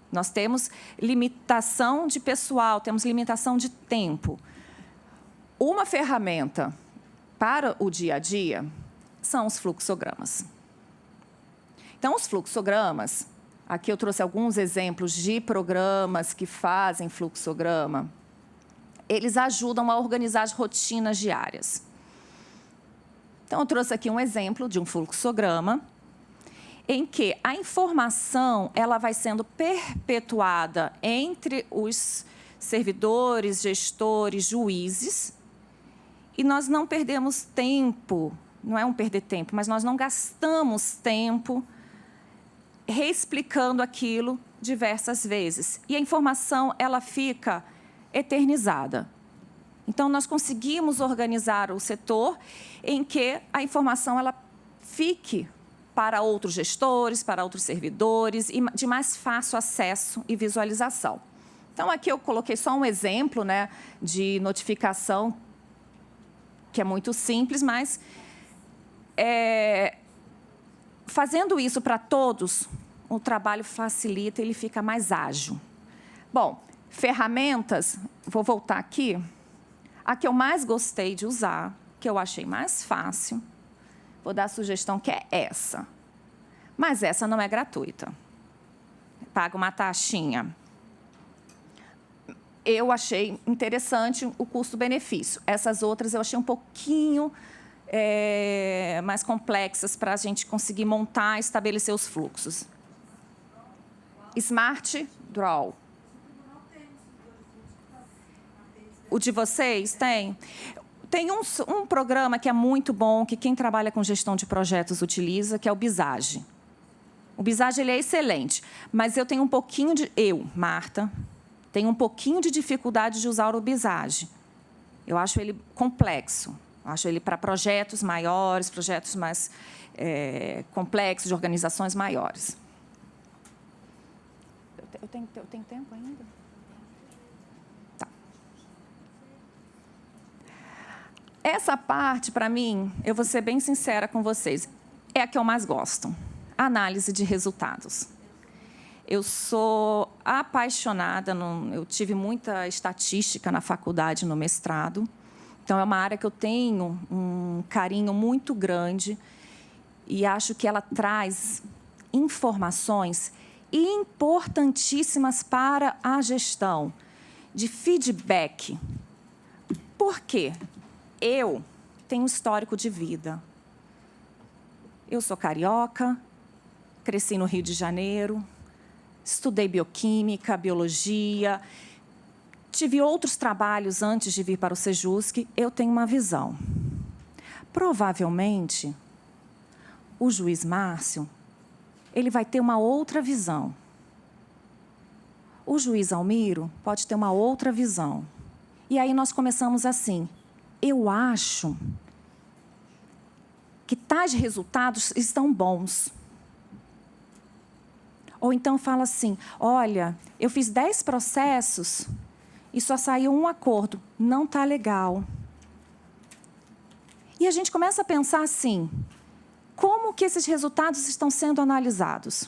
Nós temos limitação de pessoal, temos limitação de tempo. Uma ferramenta para o dia a dia são os fluxogramas. Então, os fluxogramas, aqui eu trouxe alguns exemplos de programas que fazem fluxograma, eles ajudam a organizar as rotinas diárias. Então, eu trouxe aqui um exemplo de um fluxograma em que a informação ela vai sendo perpetuada entre os servidores, gestores, juízes, e nós não perdemos tempo, não é um perder tempo, mas nós não gastamos tempo reexplicando aquilo diversas vezes. E a informação ela fica eternizada. Então, nós conseguimos organizar o setor em que a informação ela fique para outros gestores, para outros servidores, e de mais fácil acesso e visualização. Então, aqui eu coloquei só um exemplo, né, de notificação, que é muito simples, mas fazendo isso para todos, o trabalho facilita, ele fica mais ágil. Bom, ferramentas, vou voltar aqui. A que eu mais gostei de usar, que eu achei mais fácil, vou dar a sugestão que é essa. Mas essa não é gratuita. Paga uma taxinha. Eu achei interessante o custo-benefício. Essas outras eu achei um pouquinho mais complexas para a gente conseguir montar e estabelecer os fluxos. Smart Draw. O de vocês tem? Tem um programa que é muito bom, que quem trabalha com gestão de projetos utiliza, que é o Visage. O Visage ele é excelente, mas eu tenho um pouquinho de... Marta, tenho um pouquinho de dificuldade de usar o Visage. Eu acho ele complexo. Eu acho ele para projetos maiores, projetos mais complexos, de organizações maiores. Eu tenho tempo ainda? Tá. Essa parte, para mim, eu vou ser bem sincera com vocês, é a que eu mais gosto. Análise de resultados. Eu sou apaixonada, eu tive muita estatística na faculdade, no mestrado. Então, é uma área que eu tenho um carinho muito grande e acho que ela traz informações importantíssimas para a gestão de feedback. Por quê? Eu tenho um histórico de vida. Eu sou carioca, cresci no Rio de Janeiro, estudei bioquímica, biologia, tive outros trabalhos antes de vir para o Sejusc. Eu tenho uma visão. Provavelmente, o juiz Márcio, ele vai ter uma outra visão. O juiz Almiro pode ter uma outra visão. E aí nós começamos assim. Eu acho que tais resultados estão bons. Ou então fala assim, olha, eu fiz 10 processos e só saiu um acordo. Não está legal. E a gente começa a pensar assim, como que esses resultados estão sendo analisados?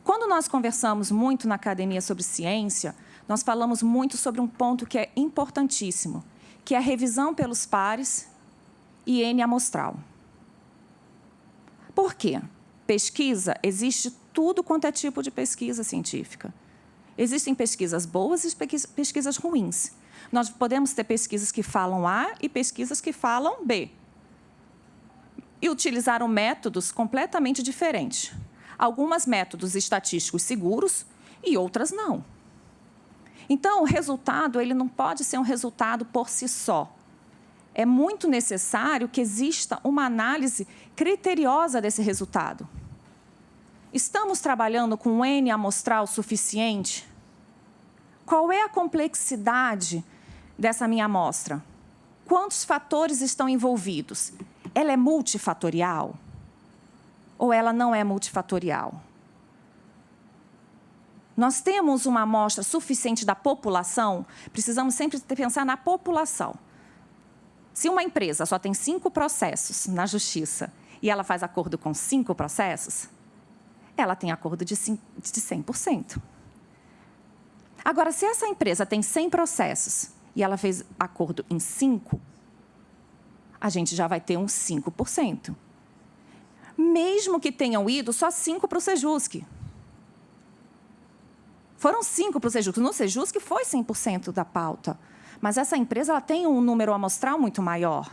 Quando nós conversamos muito na academia sobre ciência, nós falamos muito sobre um ponto que é importantíssimo, que é a revisão pelos pares e N amostral. Por quê? Pesquisa, existe tudo quanto é tipo de pesquisa científica. Existem pesquisas boas e pesquisas ruins. Nós podemos ter pesquisas que falam A e pesquisas que falam B. E utilizaram métodos completamente diferentes. Alguns métodos estatísticos seguros e outras não. Então, o resultado ele não pode ser um resultado por si só. É muito necessário que exista uma análise criteriosa desse resultado. Estamos trabalhando com um N amostral suficiente? Qual é a complexidade dessa minha amostra? Quantos fatores estão envolvidos? Ela é multifatorial? Ou ela não é multifatorial? Nós temos uma amostra suficiente da população? Precisamos sempre pensar na população. Se uma empresa só tem 5 processos na justiça e ela faz acordo com 5 processos, ela tem acordo de 100%. Agora, se essa empresa tem 100 processos e ela fez acordo em 5, a gente já vai ter uns 5%. Mesmo que tenham ido só 5 para o Sejusc. Foram 5 para o Sejusc. No Sejusc foi 100% da pauta. Mas essa empresa ela tem um número amostral muito maior.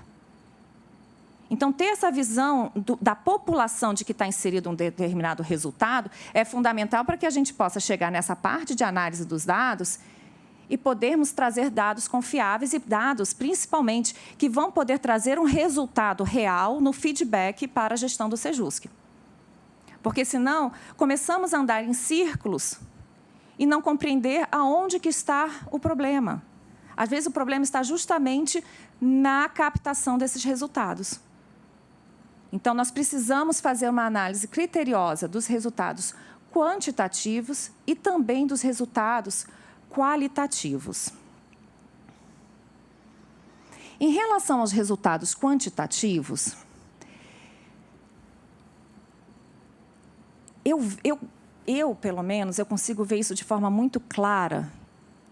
Então, ter essa visão da população de que está inserido um determinado resultado é fundamental para que a gente possa chegar nessa parte de análise dos dados e podermos trazer dados confiáveis e dados, principalmente, que vão poder trazer um resultado real no feedback para a gestão do Sejusc. Porque, senão, começamos a andar em círculos e não compreender aonde que está o problema. Às vezes, o problema está justamente na captação desses resultados. Então, nós precisamos fazer uma análise criteriosa dos resultados quantitativos e também dos resultados qualitativos. Em relação aos resultados quantitativos, pelo menos, eu consigo ver isso de forma muito clara,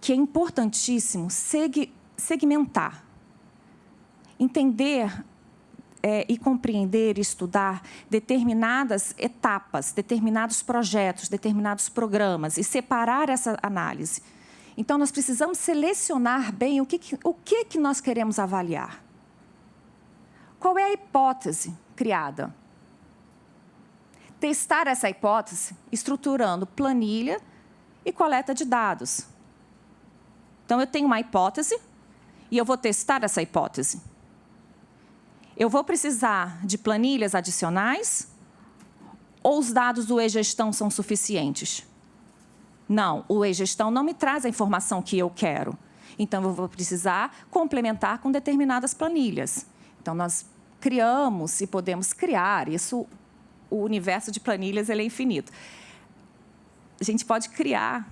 que é importantíssimo segmentar, entender e compreender e estudar determinadas etapas, determinados projetos, determinados programas e separar essa análise. Então, nós precisamos selecionar bem o que nós queremos avaliar. Qual é a hipótese criada? Testar essa hipótese estruturando planilha e coleta de dados. Então, eu tenho uma hipótese e eu vou testar essa hipótese. Eu vou precisar de planilhas adicionais ou os dados do e-gestão são suficientes? Não, o e-gestão não me traz a informação que eu quero. Então, eu vou precisar complementar com determinadas planilhas. Então, nós criamos e podemos criar. Isso, o universo de planilhas ele é infinito. A gente pode criar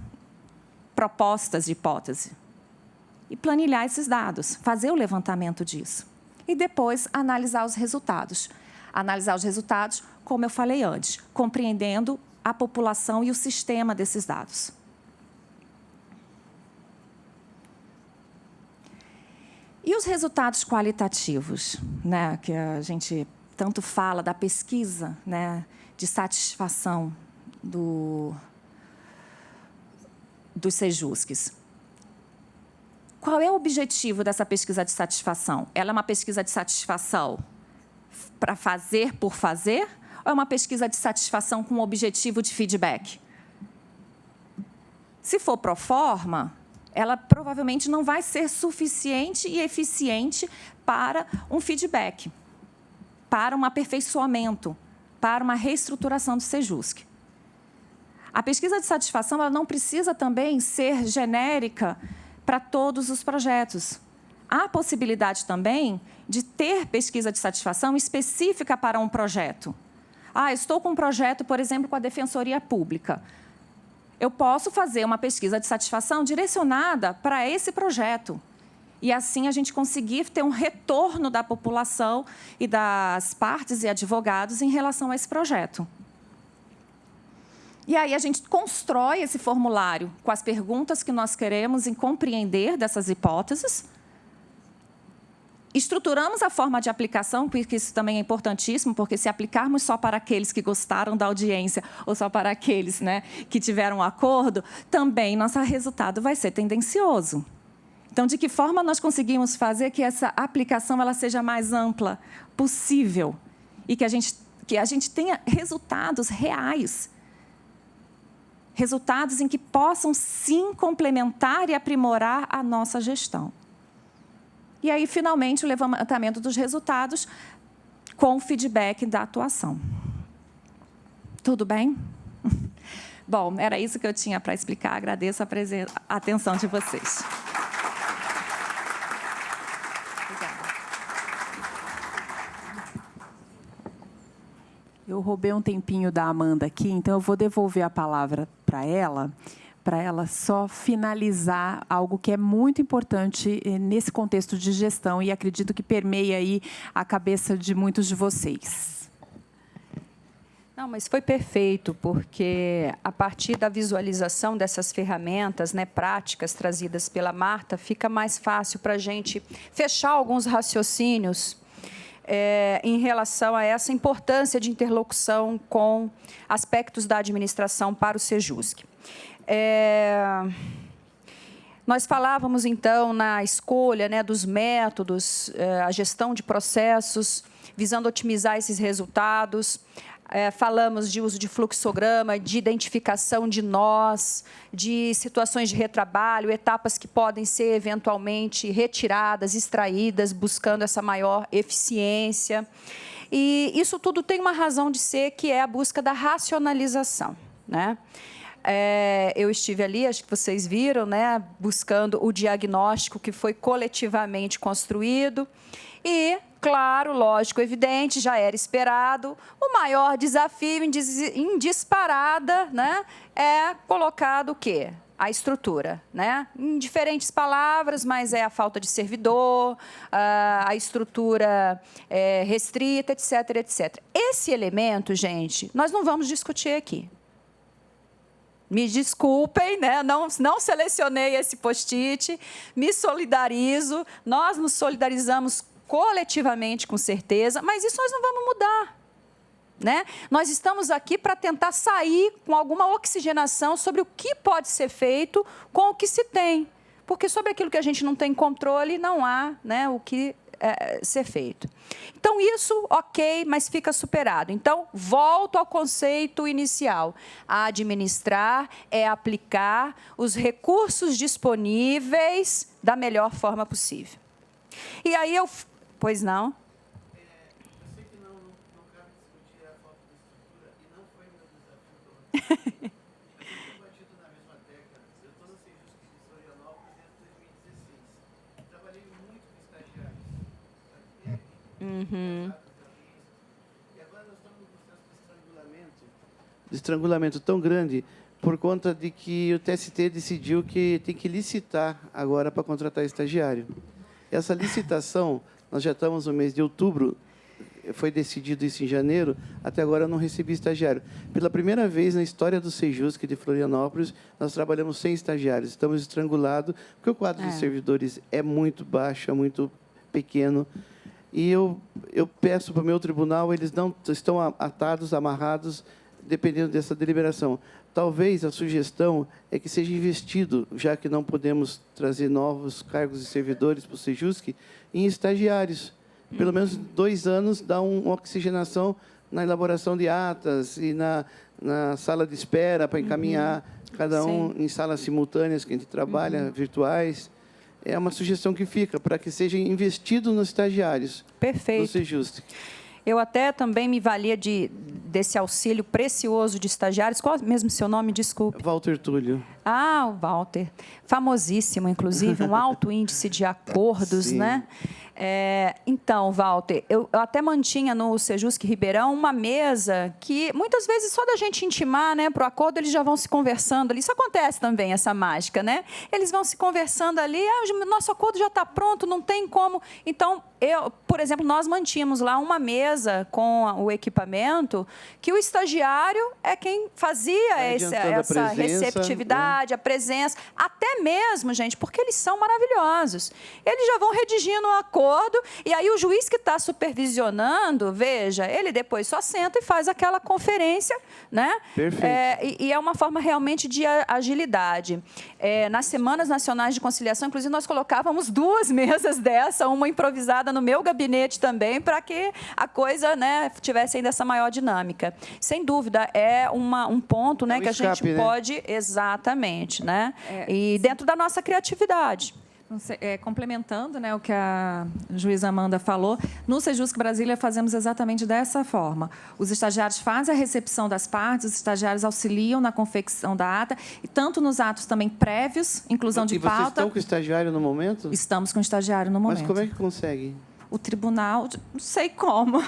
propostas de hipótese e planilhar esses dados, fazer o levantamento disso. E depois analisar os resultados. Analisar os resultados, como eu falei antes, compreendendo a população e o sistema desses dados. E os resultados qualitativos, né, que a gente tanto fala da pesquisa, né, de satisfação dos Sejuscs. Qual é o objetivo dessa pesquisa de satisfação? Ela é uma pesquisa de satisfação para fazer por fazer? Ou é uma pesquisa de satisfação com objetivo de feedback? Se for pro forma, ela provavelmente não vai ser suficiente e eficiente para um feedback, para um aperfeiçoamento, para uma reestruturação do Sejusc. A pesquisa de satisfação ela não precisa também ser genérica para todos os projetos. Há possibilidade também de ter pesquisa de satisfação específica para um projeto. Estou com um projeto, por exemplo, com a Defensoria Pública. Eu posso fazer uma pesquisa de satisfação direcionada para esse projeto. E, assim, a gente conseguir ter um retorno da população e das partes e advogados em relação a esse projeto. E aí a gente constrói esse formulário com as perguntas que nós queremos em compreender dessas hipóteses. Estruturamos a forma de aplicação, porque isso também é importantíssimo, porque se aplicarmos só para aqueles que gostaram da audiência ou só para aqueles, né, que tiveram um acordo, também nosso resultado vai ser tendencioso. Então, de que forma nós conseguimos fazer que essa aplicação ela seja mais ampla possível e que a gente tenha resultados reais, resultados em que possam, sim, complementar e aprimorar a nossa gestão. E aí, finalmente, o levantamento dos resultados com o feedback da atuação. Tudo bem? Bom, era isso que eu tinha para explicar. Agradeço a atenção de vocês. Eu roubei um tempinho da Amanda aqui, então eu vou devolver a palavra para ela, para ela só finalizar algo que é muito importante nesse contexto de gestão e acredito que permeia aí a cabeça de muitos de vocês. Não, mas foi perfeito, porque a partir da visualização dessas ferramentas, né, práticas trazidas pela Marta, fica mais fácil para a gente fechar alguns raciocínios em relação a essa importância de interlocução com aspectos da administração para o Sejusc. Nós falávamos, então, na escolha, né, dos métodos, a gestão de processos, visando otimizar esses resultados. Falamos de uso de fluxograma, de identificação de nós, de situações de retrabalho, etapas que podem ser eventualmente retiradas, extraídas, buscando essa maior eficiência. E isso tudo tem uma razão de ser, que é a busca da racionalização, né? Eu estive ali, acho que vocês viram, né, buscando o diagnóstico que foi coletivamente construído e, claro, lógico, evidente, já era esperado, o maior desafio em disparada, né, é colocado o quê? A estrutura, né? Em diferentes palavras, mas é a falta de servidor, a estrutura restrita, etc, etc. Esse elemento, gente, nós não vamos discutir aqui. Me desculpem, né? Não selecionei esse post-it, me solidarizo, nós nos solidarizamos coletivamente, com certeza, mas isso nós não vamos mudar, né? Nós estamos aqui para tentar sair com alguma oxigenação sobre o que pode ser feito com o que se tem, porque sobre aquilo que a gente não tem controle, não há, né, o que ser feito. Então, isso, ok, mas fica superado. Então, volto ao conceito inicial. Administrar é aplicar os recursos disponíveis da melhor forma possível. E aí eu... Pois não? Eu sei que não cabe discutir a falta de estrutura e não foi meu desafio. Eu tenho batido na mesma tecla. Eu estou no Sejusc de Florianópolis desde 2016. Trabalhei muito com estagiários. E agora nós estamos no processo de estrangulamento tão grande por conta de que o TST decidiu que tem que licitar agora para contratar estagiário. Essa licitação, nós já estamos no mês de outubro, foi decidido isso em janeiro, até agora eu não recebi estagiário. Pela primeira vez na história do Sejusc de Florianópolis, nós trabalhamos sem estagiários, estamos estrangulados, porque o quadro de servidores é muito baixo, é muito pequeno. E eu peço para o meu tribunal, eles não estão atados, amarrados, dependendo dessa deliberação. Talvez a sugestão é que seja investido, já que não podemos trazer novos cargos de servidores para o Sejusc, em estagiários. Pelo menos 2 anos dá uma oxigenação na elaboração de atas e na sala de espera para encaminhar cada um em salas simultâneas que a gente trabalha, virtuais. É uma sugestão que fica para que seja investido nos estagiários. Perfeito. Do Sejusc. Eu até também me valia desse auxílio precioso de estagiários. Qual mesmo seu nome? Desculpe. Walter Túlio. Ah, o Walter. Famosíssimo, inclusive, um alto índice de acordos, Sim. né? Então, Walter, eu até mantinha no Sejusc Ribeirão uma mesa que, muitas vezes, só da gente intimar, né, para o acordo, eles já vão se conversando ali. Isso acontece também, essa mágica, né? Eles vão se conversando ali, o nosso acordo já está pronto, não tem como. Então, por exemplo, nós mantínhamos lá uma mesa com o equipamento que o estagiário é quem fazia essa receptividade, a presença, até mesmo, gente, porque eles são maravilhosos. Eles já vão redigindo um acordo, e aí o juiz que está supervisionando, veja, ele depois só senta e faz aquela conferência, né? Perfeito. E é uma forma realmente de agilidade. Nas Semanas Nacionais de Conciliação, inclusive, nós colocávamos 2 mesas dessa, uma improvisada no meu gabinete também, para que a coisa, né, tivesse ainda essa maior dinâmica. Sem dúvida, é um ponto, né, que a gente pode... Exatamente, né? E dentro da nossa criatividade. Complementando, né, o que a juíza Amanda falou, no Sejusc Brasília fazemos exatamente dessa forma. Os estagiários fazem a recepção das partes, os estagiários auxiliam na confecção da ata, e tanto nos atos também prévios, inclusão de pauta... E vocês estão com o estagiário no momento? Estamos com o estagiário no momento. Mas como é que consegue? O tribunal, não sei como.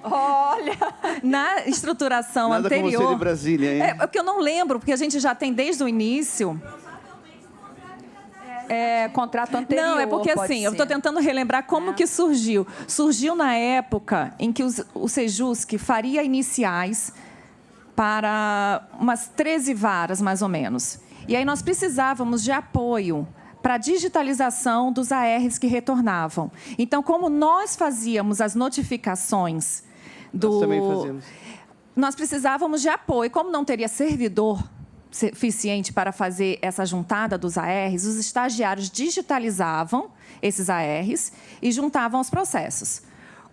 Olha, na estruturação Nada anterior... como você de Brasília, hein? É que eu não lembro, porque a gente já tem desde o início... Contrato anterior. Não, é porque assim, eu estou tentando relembrar como que surgiu. Surgiu na época em que o Sejusc faria iniciais para umas 13 varas, mais ou menos. E aí nós precisávamos de apoio para a digitalização dos ARs que retornavam. Então, como nós fazíamos as notificações Nós também fazíamos. Nós precisávamos de apoio. Como não teria servidor suficiente para fazer essa juntada dos ARs, os estagiários digitalizavam esses ARs e juntavam os processos.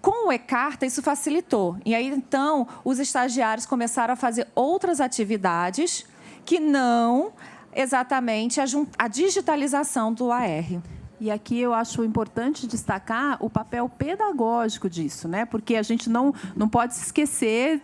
Com o e-Carta, isso facilitou. E aí, então, os estagiários começaram a fazer outras atividades que não exatamente a digitalização do AR. E aqui eu acho importante destacar o papel pedagógico disso, né? Porque a gente não pode se esquecer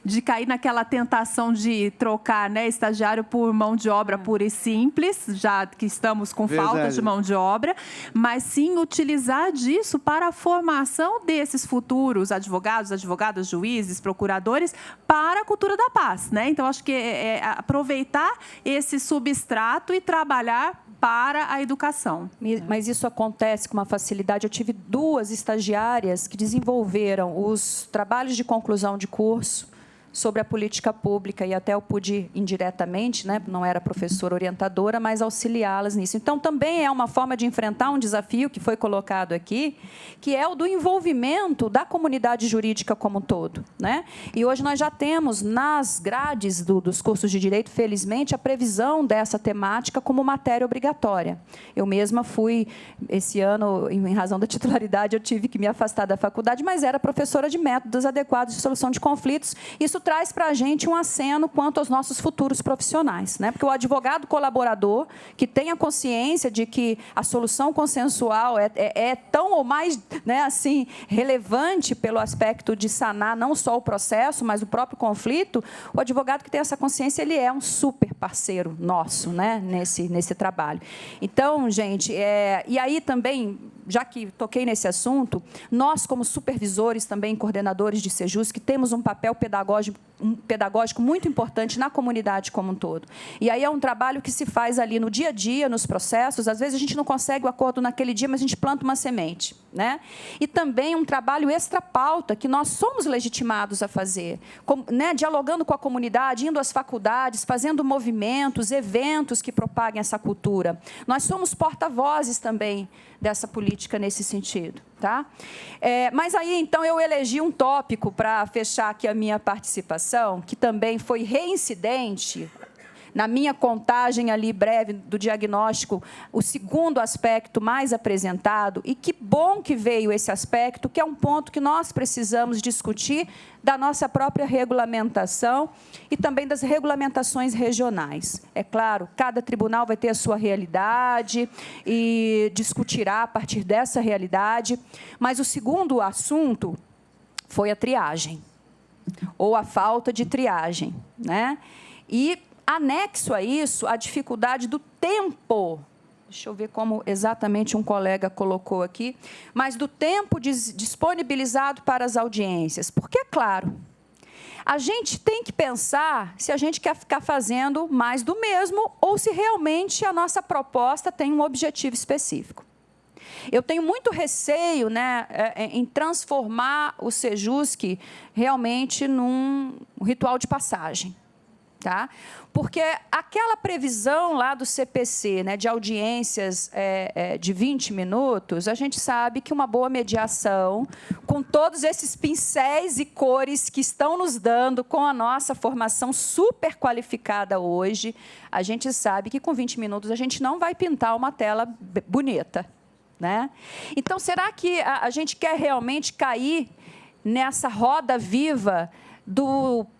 de cair naquela tentação de trocar, né, estagiário por mão de obra pura e simples, já que estamos com falta de mão de obra, mas sim utilizar disso para a formação desses futuros advogadas, juízes, procuradores, para a cultura da paz, né? Então, acho que é aproveitar esse substrato e trabalhar para a educação. Mas isso acontece com uma facilidade. Eu tive 2 estagiárias que desenvolveram os trabalhos de conclusão de curso sobre a política pública, e até eu pude indiretamente, né, não era professora orientadora, mas auxiliá-las nisso. Então, também é uma forma de enfrentar um desafio que foi colocado aqui, que é o do envolvimento da comunidade jurídica como um todo, né? E hoje nós já temos nas grades dos cursos de direito, felizmente, a previsão dessa temática como matéria obrigatória. Eu mesma fui, esse ano, em razão da titularidade, eu tive que me afastar da faculdade, mas era professora de métodos adequados de solução de conflitos. Isso traz para a gente um aceno quanto aos nossos futuros profissionais, né? Porque o advogado colaborador, que tem a consciência de que a solução consensual é tão ou mais, né, assim, relevante pelo aspecto de sanar não só o processo, mas o próprio conflito, o advogado que tem essa consciência, ele é um super parceiro nosso, né, nesse trabalho. Então, gente, e aí também, já que toquei nesse assunto, nós, como supervisores, também coordenadores de Sejusc, temos um papel pedagógico muito importante na comunidade como um todo. E aí é um trabalho que se faz ali no dia a dia, nos processos. Às vezes a gente não consegue o acordo naquele dia, mas a gente planta uma semente, né? E também um trabalho extra-pauta que nós somos legitimados a fazer, né? Dialogando com a comunidade, indo às faculdades, fazendo movimentos, eventos que propaguem essa cultura. Nós somos porta-vozes também dessa política nesse sentido, tá? Mas aí, então, eu elegi um tópico para fechar aqui a minha participação, que também foi reincidente, na minha contagem ali breve do diagnóstico, o segundo aspecto mais apresentado, e que bom que veio esse aspecto, que é um ponto que nós precisamos discutir da nossa própria regulamentação e também das regulamentações regionais. É claro, cada tribunal vai ter a sua realidade e discutirá a partir dessa realidade, mas o segundo assunto foi a triagem, ou a falta de triagem, né? E anexo a isso, a dificuldade do tempo. Deixa eu ver como exatamente um colega colocou aqui, mas do tempo disponibilizado para as audiências. Porque, é claro, a gente tem que pensar se a gente quer ficar fazendo mais do mesmo ou se realmente a nossa proposta tem um objetivo específico. Eu tenho muito receio, né, em transformar o Sejusc realmente num ritual de passagem. Tá? Porque aquela previsão lá do CPC, né, de audiências de 20 minutos, a gente sabe que uma boa mediação, com todos esses pincéis e cores que estão nos dando, com a nossa formação super qualificada hoje, a gente sabe que com 20 minutos a gente não vai pintar uma tela bonita, né? Então, será que a gente quer realmente cair nessa roda viva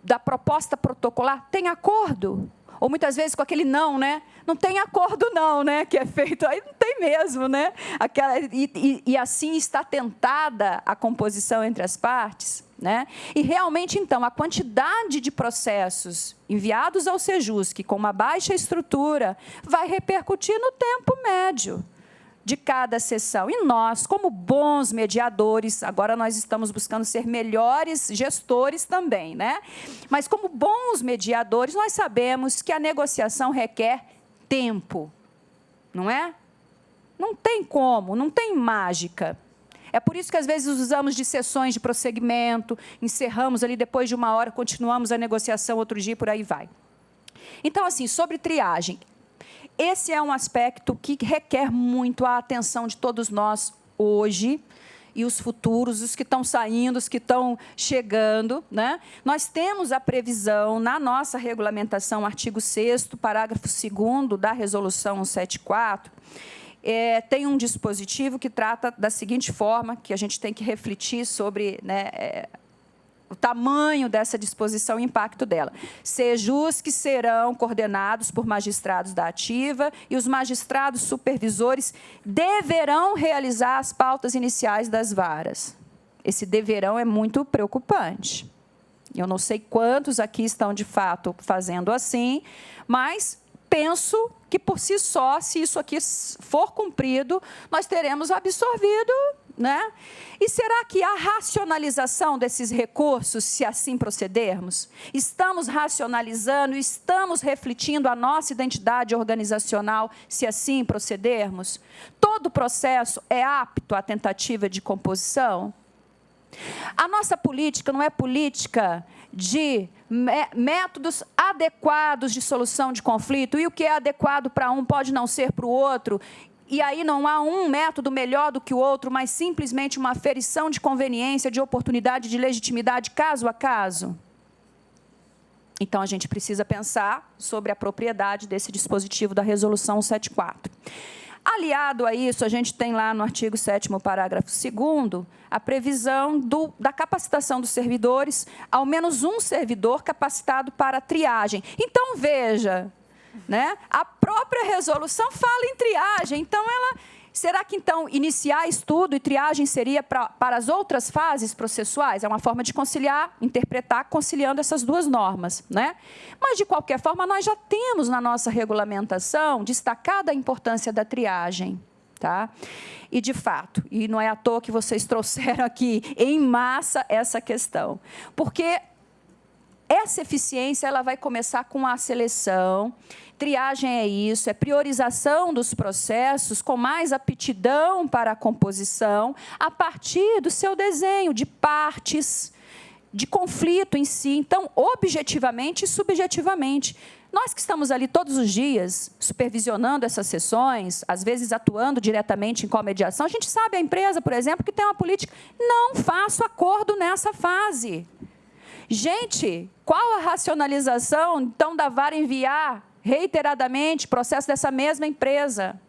da proposta protocolar? Tem acordo? Ou muitas vezes com aquele não, né? Não tem acordo não, né? Que é feito, aí não tem mesmo, né? E assim está tentada a composição entre as partes, né? E realmente, então, a quantidade de processos enviados ao Sejusc com uma baixa estrutura vai repercutir no tempo médio, de cada sessão. E nós, como bons mediadores, agora nós estamos buscando ser melhores gestores também, né? Mas como bons mediadores, nós sabemos que a negociação requer tempo, não é? Não tem como, não tem mágica. É por isso que, às vezes, usamos de sessões de prosseguimento, encerramos ali depois de 1 hora, continuamos a negociação outro dia e por aí vai. Então, assim, sobre triagem, esse é um aspecto que requer muito a atenção de todos nós hoje e os futuros, os que estão saindo, os que estão chegando, né? Nós temos a previsão na nossa regulamentação, artigo 6º, parágrafo 2º da Resolução 174, tem um dispositivo que trata da seguinte forma, que a gente tem que refletir sobre, né, o tamanho dessa disposição e o impacto dela. Sejus que serão coordenados por magistrados da ativa e os magistrados supervisores deverão realizar as pautas iniciais das varas. Esse deverão é muito preocupante. Eu não sei quantos aqui estão, de fato, fazendo assim, mas penso que, por si só, se isso aqui for cumprido, nós teremos absorvido, né? E será que a racionalização desses recursos, se assim procedermos, estamos racionalizando, estamos refletindo a nossa identidade organizacional, se assim procedermos? Todo processo é apto à tentativa de composição? A nossa política não é política de métodos adequados de solução de conflito, e o que é adequado para um pode não ser para o outro, e aí não há um método melhor do que o outro, mas simplesmente uma aferição de conveniência, de oportunidade, de legitimidade, caso a caso. Então, a gente precisa pensar sobre a propriedade desse dispositivo da Resolução 174. Aliado a isso, a gente tem lá no artigo 7º, parágrafo 2º, a previsão da capacitação dos servidores, ao menos um servidor capacitado para triagem. Então, veja, né, a própria resolução fala em triagem. Então, será que, então, iniciar estudo e triagem seria para as outras fases processuais? É uma forma de conciliar, interpretar, conciliando essas duas normas, né? Mas, de qualquer forma, nós já temos na nossa regulamentação destacada a importância da triagem, tá? E, de fato, e não é à toa que vocês trouxeram aqui em massa essa questão, porque essa eficiência ela vai começar com a seleção. Triagem é isso, é priorização dos processos com mais aptidão para a composição a partir do seu desenho de partes, de conflito em si. Então, objetivamente e subjetivamente. Nós que estamos ali todos os dias, supervisionando essas sessões, às vezes atuando diretamente em comediação, a gente sabe a empresa, por exemplo, que tem uma política, não faço acordo nessa fase. Gente, qual a racionalização, então, da vara enviar reiteradamente processo dessa mesma empresa?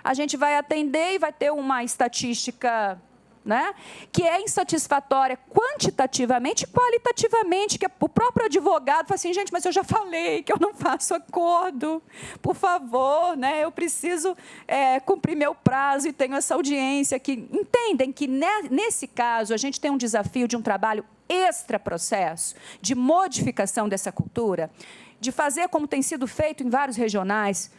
A gente vai atender e vai ter uma estatística, né, que é insatisfatória quantitativamente e qualitativamente, que o próprio advogado fala assim, gente, mas eu já falei que eu não faço acordo, por favor, né, eu preciso cumprir meu prazo e tenho essa audiência aqui. Entendem que, nesse caso, a gente tem um desafio de um trabalho extra-processo, de modificação dessa cultura, de fazer como tem sido feito em vários regionais,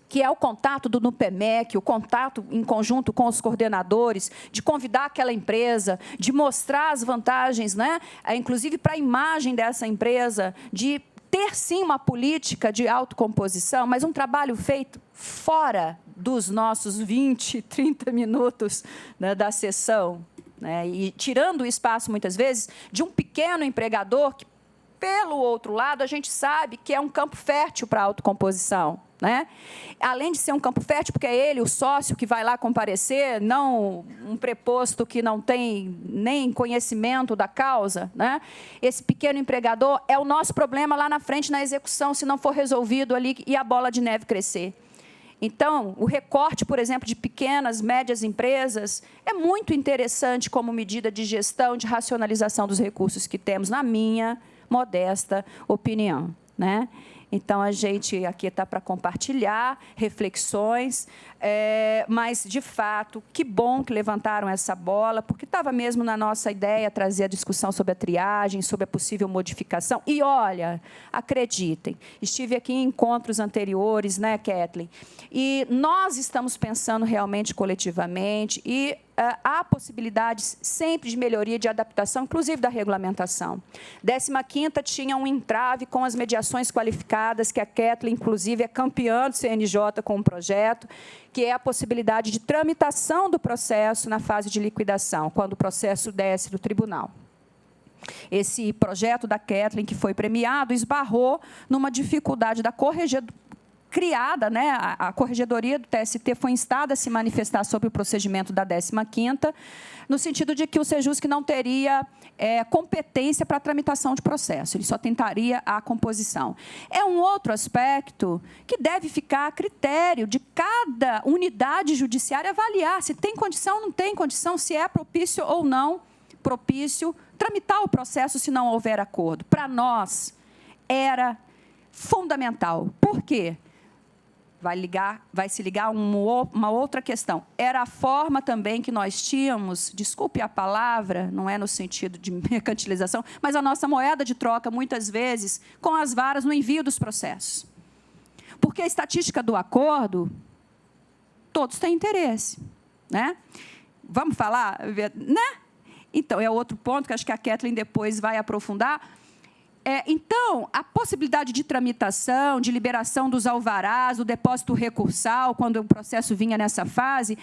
que é o contato do NUPEMEC, o contato em conjunto com os coordenadores, de convidar aquela empresa, de mostrar as vantagens, né, inclusive para a imagem dessa empresa, de ter, sim, uma política de autocomposição, mas um trabalho feito fora dos nossos 20, 30 minutos, né, da sessão, né, e tirando o espaço, muitas vezes, de um pequeno empregador que, pelo outro lado, a gente sabe que é um campo fértil para a autocomposição, né? Além de ser um campo fértil, porque é ele, o sócio, que vai lá comparecer, não um preposto que não tem nem conhecimento da causa, né? Esse pequeno empregador é o nosso problema lá na frente, na execução, se não for resolvido ali e a bola de neve crescer. Então, o recorte, por exemplo, de pequenas, médias empresas é muito interessante como medida de gestão, de racionalização dos recursos que temos, na minha modesta opinião, né? Então, a gente aqui está para compartilhar reflexões, mas, de fato, que bom que levantaram essa bola, porque estava mesmo na nossa ideia trazer a discussão sobre a triagem, sobre a possível modificação. E, olha, acreditem, estive aqui em encontros anteriores, né, Kathleen? E nós estamos pensando realmente coletivamente e há possibilidades sempre de melhoria, de adaptação, inclusive da regulamentação. 15ª tinha um entrave com as mediações qualificadas, que a Kathleen, inclusive, é campeã do CNJ com um projeto, que é a possibilidade de tramitação do processo na fase de liquidação, quando o processo desce do tribunal. Esse projeto da Kathleen, que foi premiado, esbarrou numa dificuldade da corregedoria, criada, né, a Corregedoria do TST foi instada a se manifestar sobre o procedimento da 15ª, no sentido de que o Sejusc não teria competência para a tramitação de processo, ele só tentaria a composição. É um outro aspecto que deve ficar a critério de cada unidade judiciária avaliar se tem condição ou não tem condição, se é propício ou não propício tramitar o processo se não houver acordo. Para nós, era fundamental. Por quê? Vai se ligar uma outra questão. Era a forma também que nós tínhamos, desculpe a palavra, não é no sentido de mercantilização, mas a nossa moeda de troca, muitas vezes, com as varas no envio dos processos. Porque a estatística do acordo, todos têm interesse. Né? Vamos falar? Né? Então, é outro ponto que acho que a Kathleen depois vai aprofundar. Então, a possibilidade de tramitação, de liberação dos alvarás, do depósito recursal, quando o processo vinha nessa fase,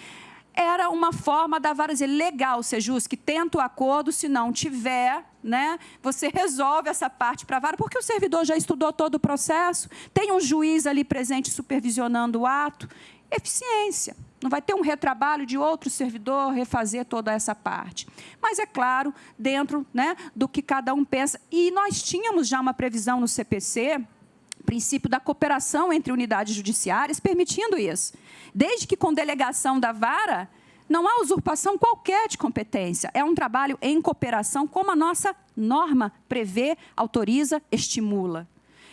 era uma forma da vara dizer, legal, Sejusc, tenta o acordo, se não tiver, né, você resolve essa parte para a vara, porque o servidor já estudou todo o processo, tem um juiz ali presente supervisionando o ato, eficiência. Não vai ter um retrabalho de outro servidor refazer toda essa parte. Mas, é claro, dentro, né, do que cada um pensa. E nós tínhamos já uma previsão no CPC, princípio da cooperação entre unidades judiciárias, permitindo isso. Desde que, com delegação da vara, não há usurpação qualquer de competência. É um trabalho em cooperação, como a nossa norma prevê, autoriza, estimula.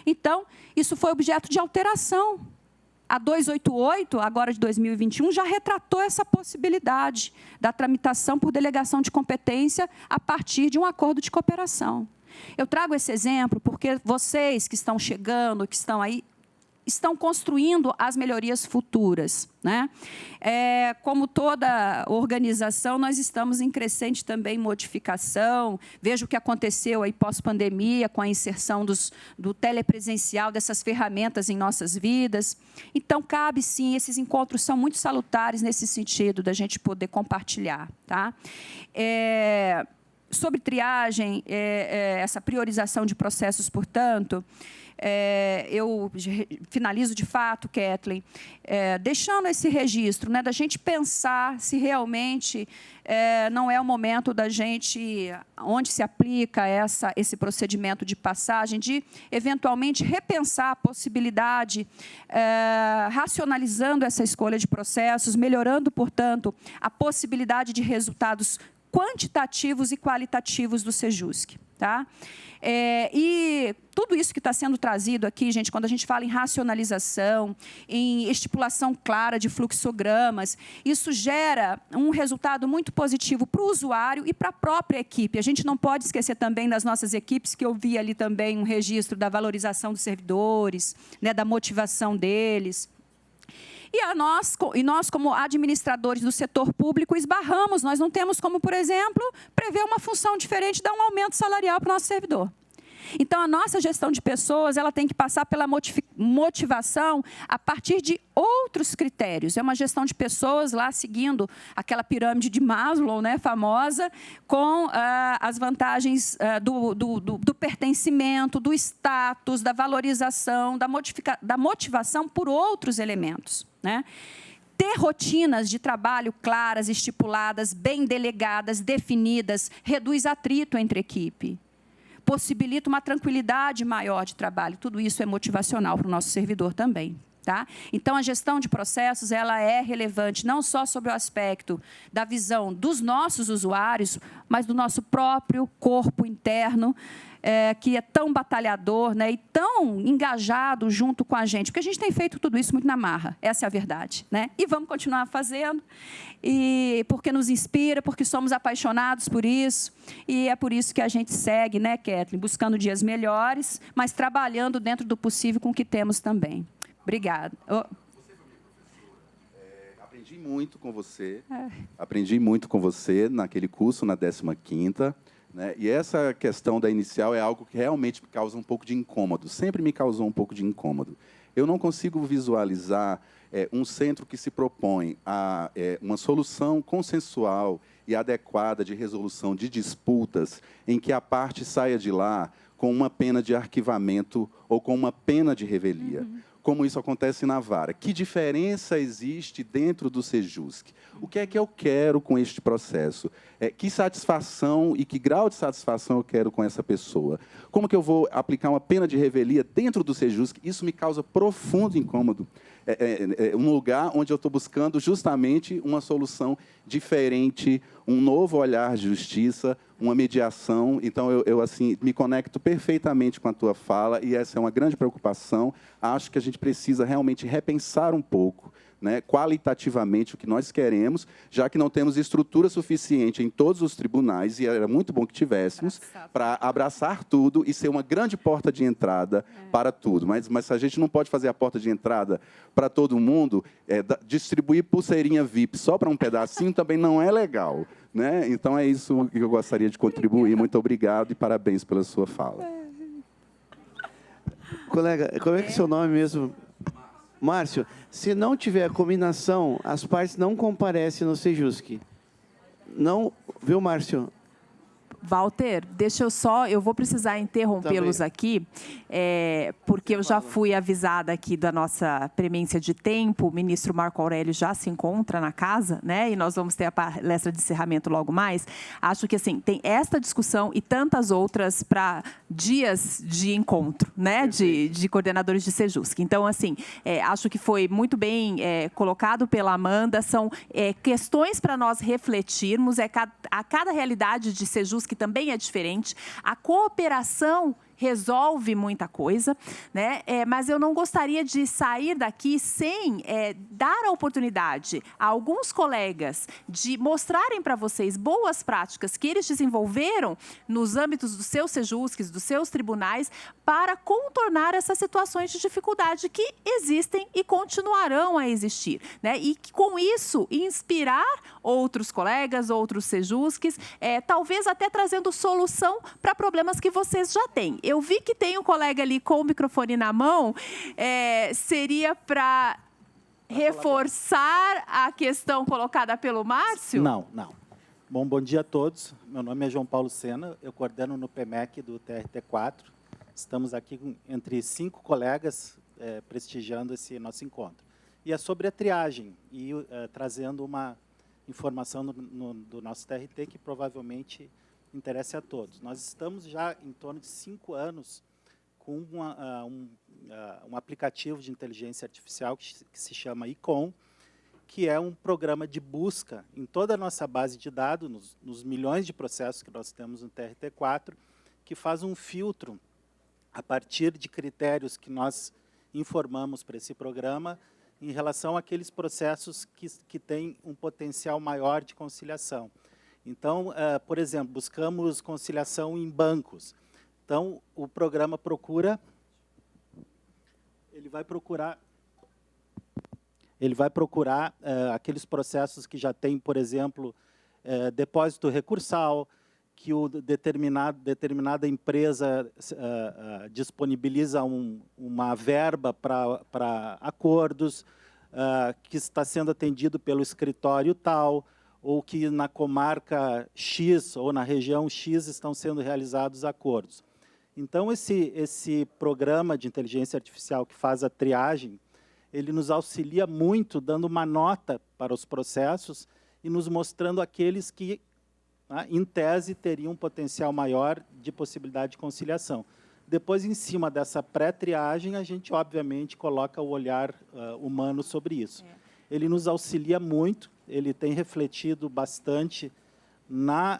Então, isso foi objeto de alteração. A 288, agora de 2021, já retratou essa possibilidade da tramitação por delegação de competência a partir de um acordo de cooperação. Eu trago esse exemplo porque vocês que estão chegando, que estão aí, estão construindo as melhorias futuras. Né? Como toda organização, nós estamos em crescente também modificação. Veja o que aconteceu aí pós-pandemia, com a inserção do telepresencial, dessas ferramentas em nossas vidas. Então, cabe sim, esses encontros são muito salutares nesse sentido, da gente poder compartilhar. Tá? Sobre triagem, essa priorização de processos, portanto, eu finalizo de fato, Kathleen, deixando esse registro, né, da gente pensar se realmente não é o momento da gente, onde se aplica esse procedimento de passagem, de eventualmente repensar a possibilidade, racionalizando essa escolha de processos, melhorando, portanto, a possibilidade de resultados quantitativos e qualitativos do Sejusc. Tá? E tudo isso que está sendo trazido aqui, gente, quando a gente fala em racionalização, em estipulação clara de fluxogramas, isso gera um resultado muito positivo para o usuário e para a própria equipe. A gente não pode esquecer também das nossas equipes, que eu vi ali também um registro da valorização dos servidores, né, da motivação deles. E nós, como administradores do setor público, esbarramos. Nós não temos como, por exemplo, prever uma função diferente, dar um aumento salarial para o nosso servidor. Então, a nossa gestão de pessoas ela tem que passar pela motivação a partir de outros critérios. É uma gestão de pessoas lá seguindo aquela pirâmide de Maslow, né, famosa, com as vantagens do pertencimento, do status, da valorização, da motivação por outros elementos. Né? Ter rotinas de trabalho claras, estipuladas, bem delegadas, definidas, reduz atrito entre equipe. Possibilita uma tranquilidade maior de trabalho. Tudo isso é motivacional para o nosso servidor também. Tá? Então, a gestão de processos ela é relevante não só sobre o aspecto da visão dos nossos usuários, mas do nosso próprio corpo interno, que é tão batalhador, né, e tão engajado junto com a gente, porque a gente tem feito tudo isso muito na marra, essa é a verdade. Né? E vamos continuar fazendo, e porque nos inspira, porque somos apaixonados por isso, e é por isso que a gente segue, né, Kathleen, buscando dias melhores, mas trabalhando dentro do possível com o que temos também. Obrigada. Aprendi muito com você. Aprendi muito com você naquele curso, na 15ª. Né? E essa questão da inicial é algo que realmente me causa um pouco de incômodo. Sempre me causou um pouco de incômodo. Eu não consigo visualizar um centro que se propõe a uma solução consensual e adequada de resolução de disputas em que a parte saia de lá com uma pena de arquivamento ou com uma pena de revelia. Como isso acontece na vara. Que diferença existe dentro do Sejusc? O que é que eu quero com este processo? Que satisfação e que grau de satisfação eu quero com essa pessoa? Como que eu vou aplicar uma pena de revelia dentro do Sejusc? Isso me causa profundo incômodo. Um lugar onde eu estou buscando justamente uma solução diferente, um novo olhar de justiça, uma mediação. Então, eu assim, me conecto perfeitamente com a tua fala, e essa é uma grande preocupação. Acho que a gente precisa realmente repensar um pouco, né, qualitativamente o que nós queremos, já que não temos estrutura suficiente em todos os tribunais, e era muito bom que tivéssemos, para abraçar tudo e ser uma grande porta de entrada para tudo. Mas a gente não pode fazer a porta de entrada para todo mundo, distribuir pulseirinha VIP só para um pedacinho também não é legal. Né? Então, é isso que eu gostaria de contribuir. Muito obrigado e parabéns pela sua fala. Colega, como é que é seu nome mesmo? Márcio, se não tiver combinação, as partes não comparecem no Sejusc. Não, viu, Márcio? Walter, deixa eu vou precisar interrompê-los aqui, porque eu já fui avisada aqui da nossa premência de tempo, o ministro Marco Aurélio já se encontra na casa, né? E nós vamos ter a palestra de encerramento logo mais. Acho que, assim, tem esta discussão e tantas outras para dias de encontro, né? De coordenadores de Sejusc. Então, assim, acho que foi muito bem colocado pela Amanda, são questões para nós refletirmos, a cada realidade de Sejusc que também é diferente. A cooperação resolve muita coisa, né? Mas eu não gostaria de sair daqui sem dar a oportunidade a alguns colegas de mostrarem para vocês boas práticas que eles desenvolveram nos âmbitos dos seus Sejuscs, dos seus tribunais, para contornar essas situações de dificuldade que existem e continuarão a existir, né? E com isso inspirar outros colegas, outros Sejuscs, talvez até trazendo solução para problemas que vocês já têm. Eu vi que tem um colega ali com o microfone na mão, seria para reforçar a questão colocada pelo Márcio? Não. Bom dia a todos. Meu nome é João Paulo Sena, eu coordeno no PMEC do TRT4. Estamos aqui entre 5 colegas prestigiando esse nosso encontro. E é sobre a triagem, e trazendo uma informação do nosso TRT que provavelmente interessa a todos. Nós estamos já em torno de 5 anos com um aplicativo de inteligência artificial que se chama ICON, que é um programa de busca em toda a nossa base de dados, nos milhões de processos que nós temos no TRT4, que faz um filtro a partir de critérios que nós informamos para esse programa em relação àqueles processos que têm um potencial maior de conciliação. Então, por exemplo, buscamos conciliação em bancos. Então, o programa ele vai procurar aqueles processos que já têm, por exemplo, depósito recursal, que determinada empresa disponibiliza uma verba para acordos, que está sendo atendido pelo escritório tal, ou que na comarca X ou na região X estão sendo realizados acordos. Então, esse programa de inteligência artificial que faz a triagem, ele nos auxilia muito, dando uma nota para os processos e nos mostrando aqueles que, em tese, teriam um potencial maior de possibilidade de conciliação. Depois, em cima dessa pré-triagem, a gente, obviamente, coloca o olhar humano sobre isso. Ele nos auxilia muito, ele tem refletido bastante na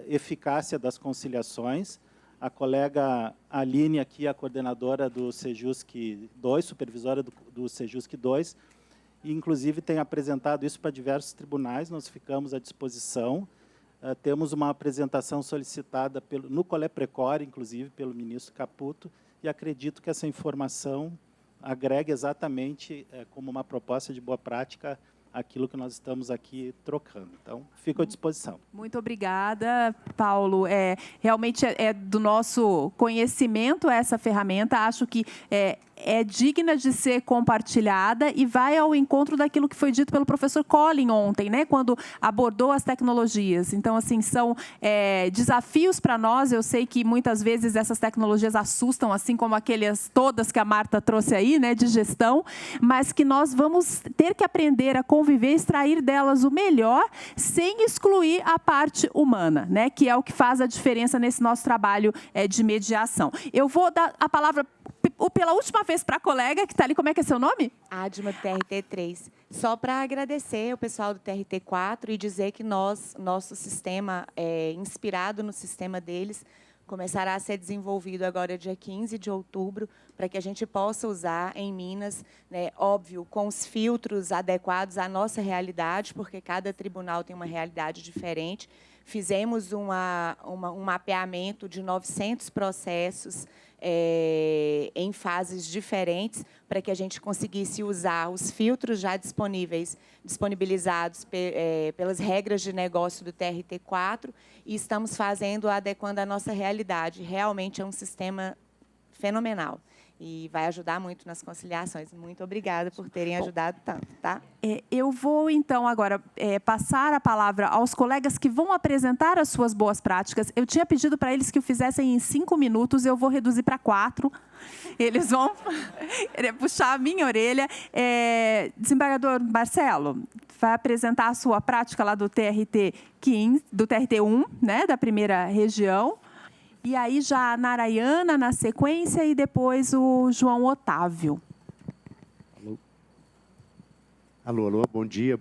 eficácia das conciliações. A colega Aline, aqui, a coordenadora do Sejusc 2, supervisora do Sejusc 2, inclusive tem apresentado isso para diversos tribunais, nós ficamos à disposição. Temos uma apresentação solicitada no Coleprecore, inclusive, pelo ministro Caputo, e acredito que essa informação agregue exatamente como uma proposta de boa prática aquilo que nós estamos aqui trocando. Então, fico à disposição. Muito obrigada, Paulo. Realmente é do nosso conhecimento essa ferramenta. Acho que é digna de ser compartilhada e vai ao encontro daquilo que foi dito pelo professor Colin ontem, né, quando abordou as tecnologias. Então, assim, são desafios para nós. Eu sei que muitas vezes essas tecnologias assustam, assim como aquelas todas que a Marta trouxe aí, né, de gestão, mas que nós vamos ter que aprender a conviver, extrair delas o melhor, sem excluir a parte humana, né, que é o que faz a diferença nesse nosso trabalho de mediação. Eu vou dar a palavra pela última vez para a colega que está ali. Como é que é seu nome? Adma, do TRT3. Só para agradecer ao pessoal do TRT4 e dizer que nosso sistema, inspirado no sistema deles, começará a ser desenvolvido agora dia 15 de outubro, para que a gente possa usar em Minas, né, óbvio, com os filtros adequados à nossa realidade, porque cada tribunal tem uma realidade diferente. Fizemos um mapeamento de 900 processos em fases diferentes, para que a gente conseguisse usar os filtros já disponibilizados pelas regras de negócio do TRT4, e estamos adequando à nossa realidade. Realmente é um sistema fenomenal e vai ajudar muito nas conciliações. Muito obrigada por terem ajudado tanto, tá? Eu vou, então, agora passar a palavra aos colegas que vão apresentar as suas boas práticas. Eu tinha pedido para eles que o fizessem em 5 minutos, eu vou reduzir para 4. Eles vão puxar a minha orelha. Desembargador Marcelo, vai apresentar a sua prática lá do TRT1, né, da primeira região. E aí já a Narayana na sequência e depois o João Otávio. Alô, bom dia.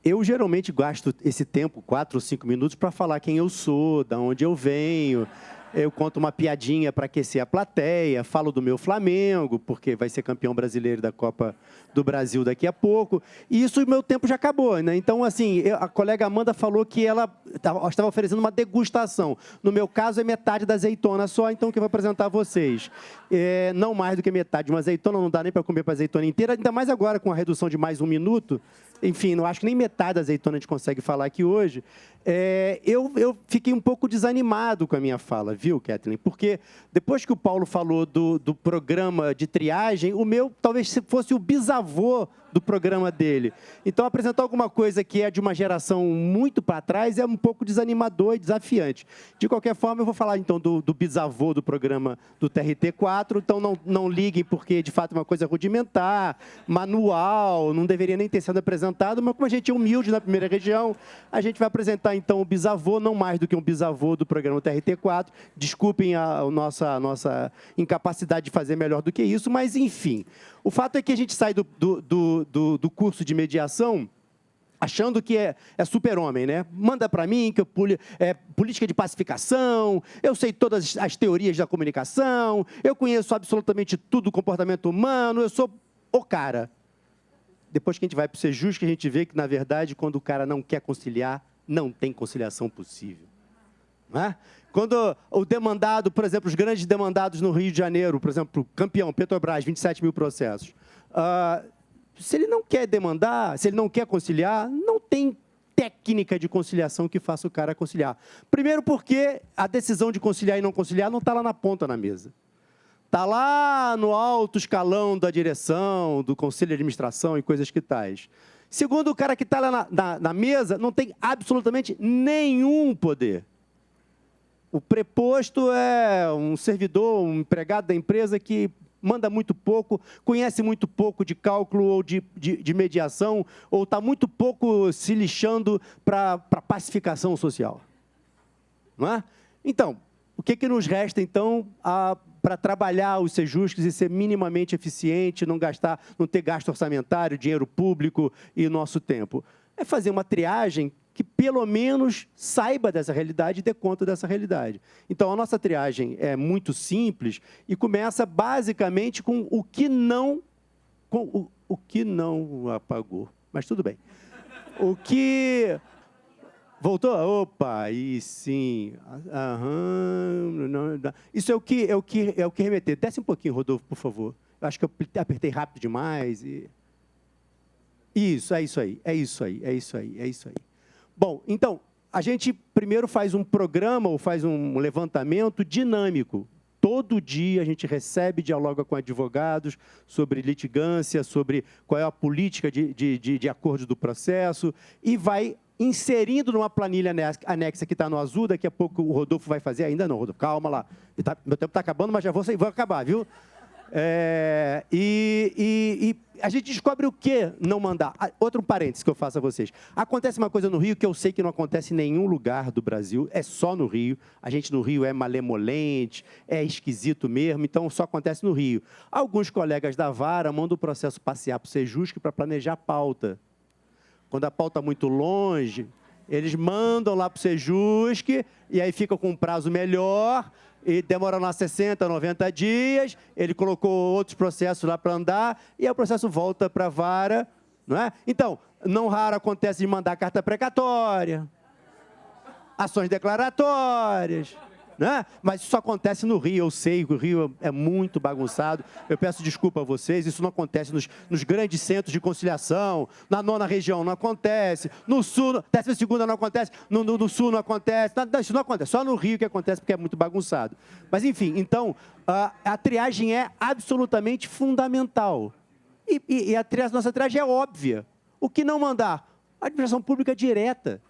Eu geralmente gasto esse tempo, 4 ou 5 minutos, para falar quem eu sou, de onde eu venho. Eu conto uma piadinha para aquecer a plateia, falo do meu Flamengo, porque vai ser campeão brasileiro da Copa do Brasil daqui a pouco. E isso, o meu tempo já acabou, né? Então, assim, a colega Amanda falou que ela estava oferecendo uma degustação. No meu caso, é metade da azeitona só, então, que eu vou apresentar a vocês. Não mais do que metade. Uma azeitona não dá nem para comer para a azeitona inteira, ainda mais agora com a redução de mais 1 minuto. Enfim, não acho que nem metade da azeitona a gente consegue falar aqui hoje. Eu fiquei um pouco desanimado com a minha fala, viu, Kathleen? Porque depois que o Paulo falou do programa de triagem, o meu talvez fosse o bisavô do programa dele. Então, apresentar alguma coisa que é de uma geração muito para trás é um pouco desanimador e desafiante. De qualquer forma, eu vou falar, então, do bisavô do programa do TRT4. Então, não liguem, porque, de fato, é uma coisa rudimentar, manual, não deveria nem ter sido apresentado, mas como a gente é humilde na primeira região, a gente vai apresentar, então, o bisavô, não mais do que um bisavô do programa TRT4. Desculpem a nossa incapacidade de fazer melhor do que isso, mas, enfim. O fato é que a gente sai do curso de mediação achando que é super-homem, né? Manda para mim que política de pacificação, eu sei todas as teorias da comunicação, eu conheço absolutamente tudo do comportamento humano, eu sou o cara. Depois que a gente vai para o Sejusc, a gente vê que, na verdade, quando o cara não quer conciliar, não tem conciliação possível. Não é? Quando o demandado, por exemplo, os grandes demandados no Rio de Janeiro, por exemplo, campeão, Petrobras, 27 mil processos. Se ele não quer demandar, se ele não quer conciliar, não tem técnica de conciliação que faça o cara conciliar. Primeiro porque a decisão de conciliar e não conciliar não está lá na ponta na mesa. Está lá no alto escalão da direção, do conselho de administração e coisas que tais. Segundo, o cara que está lá na mesa não tem absolutamente nenhum poder. O preposto é um servidor, um empregado da empresa que manda muito pouco, conhece muito pouco de cálculo ou de mediação, ou está muito pouco se lixando para pacificação social. Não é? Então, O que nos resta, então, para trabalhar os Sejusques e ser minimamente eficiente, não ter gasto orçamentário, dinheiro público e nosso tempo? É fazer uma triagem que, pelo menos, saiba dessa realidade e dê conta dessa realidade. Então, a nossa triagem é muito simples e começa, basicamente, com o que não apagou. Mas tudo bem. O que... Voltou? Opa, aí sim. Isso é o que remeter. Desce um pouquinho, Rodolfo, por favor. Eu acho que eu apertei rápido demais. Isso, é isso aí. Bom, então, a gente primeiro faz um programa ou faz um levantamento dinâmico. Todo dia a gente recebe, dialoga com advogados sobre litigância, sobre qual é a política de acordo do processo e vai inserindo numa planilha anexa que está no azul. Daqui a pouco o Rodolfo vai fazer. Ainda não, Rodolfo, calma lá. Meu tempo está acabando, mas já vou acabar, viu? E a gente descobre o que não mandar. Outro parênteses que eu faço a vocês. Acontece uma coisa no Rio que eu sei que não acontece em nenhum lugar do Brasil, é só no Rio. A gente no Rio é malemolente, é esquisito mesmo, então só acontece no Rio. Alguns colegas da vara mandam o processo passear para o Sejusc para planejar a pauta. Quando a pauta está muito longe, eles mandam lá para o Sejusc e aí fica com um prazo melhor e demora lá 60, 90 dias, ele colocou outros processos lá para andar e aí o processo volta para a vara, não é? Então, não raro acontece de mandar carta precatória, ações declaratórias, né? Mas isso acontece no Rio, eu sei que o Rio é muito bagunçado, eu peço desculpa a vocês, isso não acontece nos grandes centros de conciliação, na 9ª região não acontece, no Sul, 12ª não acontece, no Sul não acontece, isso não acontece, só no Rio que acontece porque é muito bagunçado. Mas, enfim, então, a triagem é absolutamente fundamental. E nossa triagem é óbvia. O que não mandar? A administração pública direta.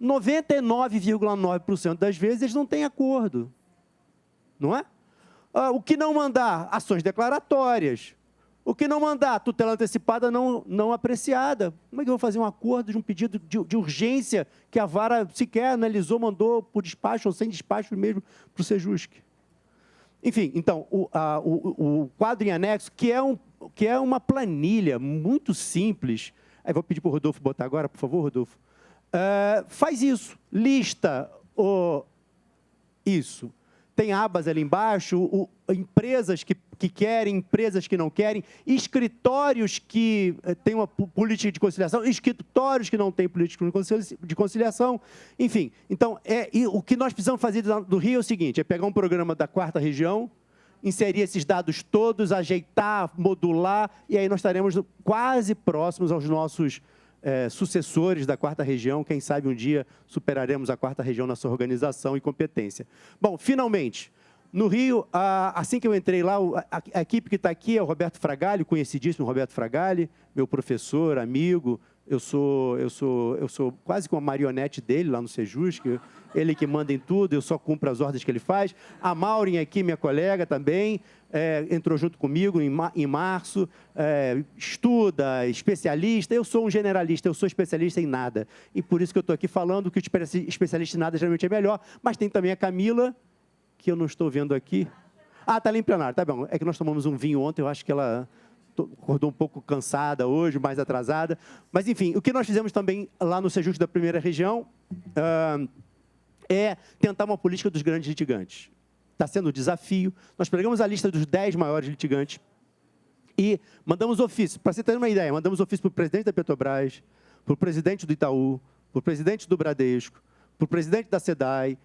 99,9% das vezes eles não têm acordo, não é? O que não mandar? Ações declaratórias. O que não mandar? Tutela antecipada não apreciada. Como é que eu vou fazer um acordo de um pedido de urgência que a vara sequer analisou, mandou por despacho ou sem despacho mesmo para o Sejusc? Enfim, então, o quadro em anexo, que é uma planilha muito simples. Aí vou pedir para o Rodolfo botar agora, por favor, Rodolfo. Faz isso, lista isso. Tem abas ali embaixo, empresas que querem, empresas que não querem, escritórios que têm uma política de conciliação, escritórios que não têm política de conciliação, enfim. Então, o que nós precisamos fazer do Rio é o seguinte, é pegar um programa da 4ª região, inserir esses dados todos, ajeitar, modular, e aí nós estaremos quase próximos aos nossos sucessores da 4ª região, quem sabe um dia superaremos a 4ª região na sua organização e competência. Bom, finalmente, no Rio, assim que eu entrei lá, a equipe que está aqui é o Roberto Fragali, conhecidíssimo Roberto Fragali, meu professor, amigo, eu sou quase como a marionete dele lá no Sejusc, ele que manda em tudo, eu só cumpro as ordens que ele faz. A Maureen aqui, minha colega também, entrou junto comigo em março, estuda, especialista. Eu sou um generalista, eu sou especialista em nada. E por isso que eu estou aqui falando que o especialista em nada geralmente é melhor. Mas tem também a Camila, que eu não estou vendo aqui. Está ali em plenário, tá bom. É que nós tomamos um vinho ontem, eu acho que ela acordou um pouco cansada hoje, mais atrasada. Mas, enfim, o que nós fizemos também lá no Sejusc da 1ª região é tentar uma política dos grandes litigantes. Está sendo um desafio. Nós pegamos a lista dos 10 maiores litigantes e mandamos ofício. Para você ter uma ideia, mandamos ofício para o presidente da Petrobras, para o presidente do Itaú, para o presidente do Bradesco, para o presidente da SEDAI,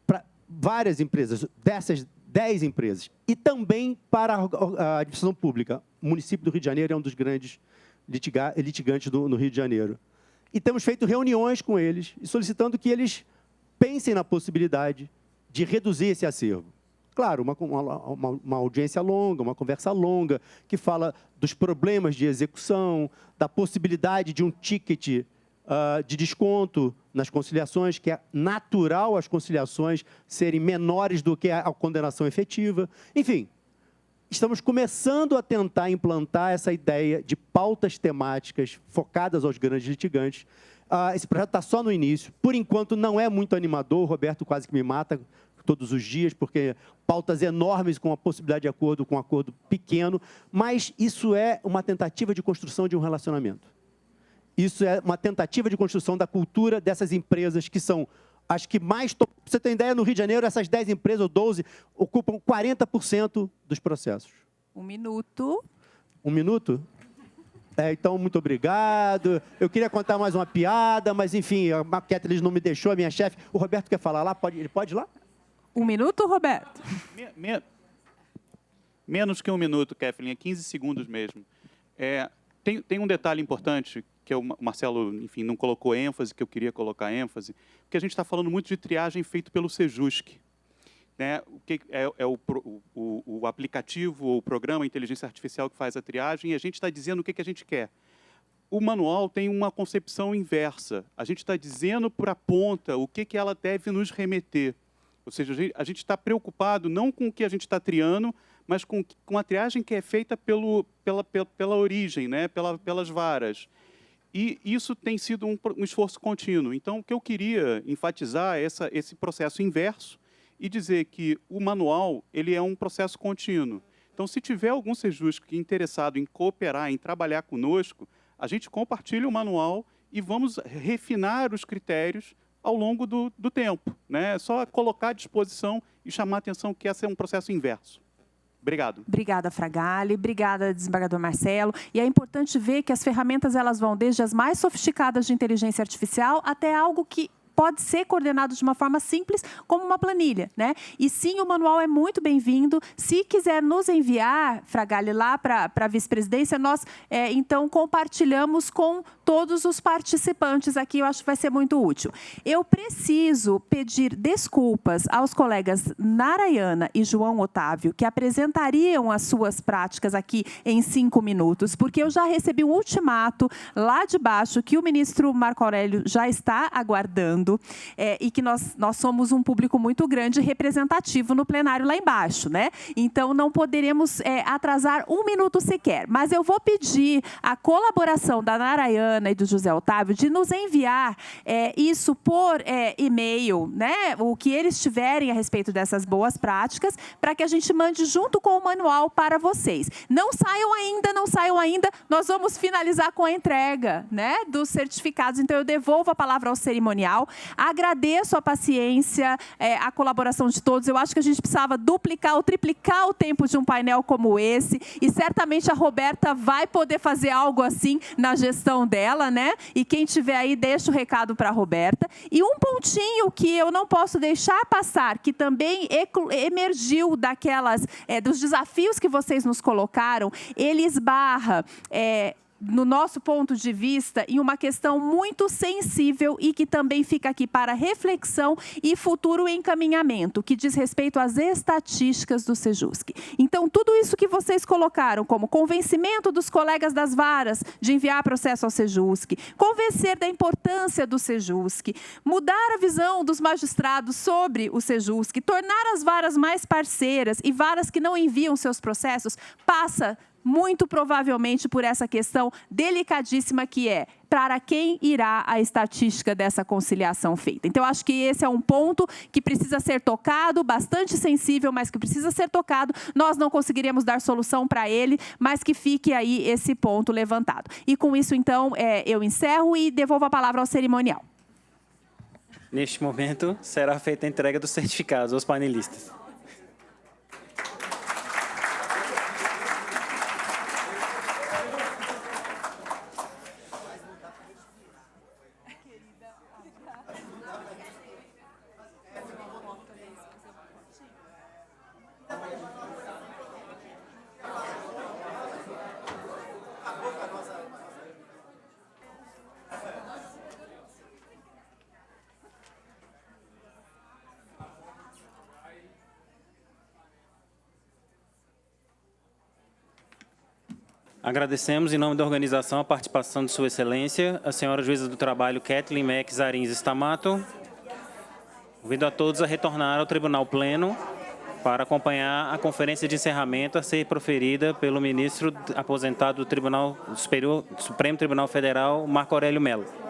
para várias empresas, dessas 10 empresas, e também para a administração pública. O município do Rio de Janeiro é um dos grandes litigantes no Rio de Janeiro. E temos feito reuniões com eles e solicitando que eles pensem na possibilidade de reduzir esse acervo. Claro, uma audiência longa, uma conversa longa, que fala dos problemas de execução, da possibilidade de um ticket de desconto nas conciliações, que é natural as conciliações serem menores do que a condenação efetiva. Enfim, estamos começando a tentar implantar essa ideia de pautas temáticas focadas aos grandes litigantes. Esse projeto está só no início. Por enquanto, não é muito animador. O Roberto quase que me mata todos os dias, porque pautas enormes com a possibilidade de acordo, com um acordo pequeno. Mas isso é uma tentativa de construção de um relacionamento. Isso é uma tentativa de construção da cultura dessas empresas que são as que mais... Para você ter ideia, no Rio de Janeiro, essas 10 empresas, ou 12, ocupam 40% dos processos. 1 minuto. 1 minuto? Então, muito obrigado. Eu queria contar mais uma piada, mas, enfim, a Kathleen não me deixou, a minha chefe. O Roberto quer falar lá? Ele pode ir lá? 1 minuto, Roberto? Menos que 1 minuto, Kathleen, é 15 segundos mesmo. Tem um detalhe importante que o Marcelo, enfim, não colocou ênfase, que eu queria colocar ênfase, porque a gente está falando muito de triagem feito pelo Sejusc. Né? O que é o aplicativo ou o programa inteligência artificial que faz a triagem, e a gente está dizendo o que a gente quer. O manual tem uma concepção inversa. A gente está dizendo para a ponta o que ela deve nos remeter. Ou seja, a gente está preocupado não com o que a gente está triando, mas com a triagem que é feita pela origem, né? Pelas varas. E isso tem sido um esforço contínuo. Então, o que eu queria enfatizar é esse processo inverso e dizer que o manual ele é um processo contínuo. Então, se tiver algum Sejusc interessado em cooperar, em trabalhar conosco, a gente compartilha o manual e vamos refinar os critérios ao longo do tempo. Né? É só colocar à disposição e chamar a atenção que esse é um processo inverso. Obrigado. Obrigada, Fragale. Obrigada, desembargador Marcelo. E é importante ver que as ferramentas elas vão desde as mais sofisticadas de inteligência artificial até algo que pode ser coordenado de uma forma simples, como uma planilha, né? E sim, o manual é muito bem-vindo. Se quiser nos enviar, Fragale, lá para a vice-presidência, nós, então, compartilhamos com todos os participantes aqui. Eu acho que vai ser muito útil. Eu preciso pedir desculpas aos colegas Narayana e João Otávio, que apresentariam as suas práticas aqui em 5 minutos, porque eu já recebi um ultimato lá de baixo que o ministro Marco Aurélio já está aguardando. E que nós somos um público muito grande e representativo no plenário lá embaixo, né? Então, não poderemos atrasar 1 minuto sequer. Mas eu vou pedir a colaboração da Narayana e do José Otávio de nos enviar isso por e-mail, né? O que eles tiverem a respeito dessas boas práticas, para que a gente mande junto com o manual para vocês. Não saiam ainda. Nós vamos finalizar com a entrega, né, dos certificados. Então, eu devolvo a palavra ao cerimonial. Agradeço a paciência, a colaboração de todos. Eu acho que a gente precisava duplicar ou triplicar o tempo de um painel como esse. E certamente a Roberta vai poder fazer algo assim na gestão dela, né? E quem tiver aí, deixa o recado para a Roberta. E um pontinho que eu não posso deixar passar, que também emergiu dos desafios que vocês nos colocaram, ele esbarra no nosso ponto de vista, em uma questão muito sensível e que também fica aqui para reflexão e futuro encaminhamento, que diz respeito às estatísticas do Sejusc. Então, tudo isso que vocês colocaram como convencimento dos colegas das varas de enviar processo ao Sejusc, convencer da importância do Sejusc, mudar a visão dos magistrados sobre o Sejusc, tornar as varas mais parceiras e varas que não enviam seus processos, passa muito provavelmente por essa questão delicadíssima que é para quem irá a estatística dessa conciliação feita. Então, acho que esse é um ponto que precisa ser tocado, bastante sensível, mas que precisa ser tocado. Nós não conseguiremos dar solução para ele, mas que fique aí esse ponto levantado. E com isso, então, eu encerro e devolvo a palavra ao cerimonial. Neste momento, será feita a entrega dos certificados aos panelistas. Agradecemos, em nome da organização, a participação de Sua Excelência, a senhora juíza do trabalho Kathleen Meck Zarins Stamato. Convido a todos a retornar ao Tribunal Pleno. para acompanhar a conferência de encerramento a ser proferida pelo ministro aposentado do Supremo Tribunal Federal, Marco Aurélio Mello.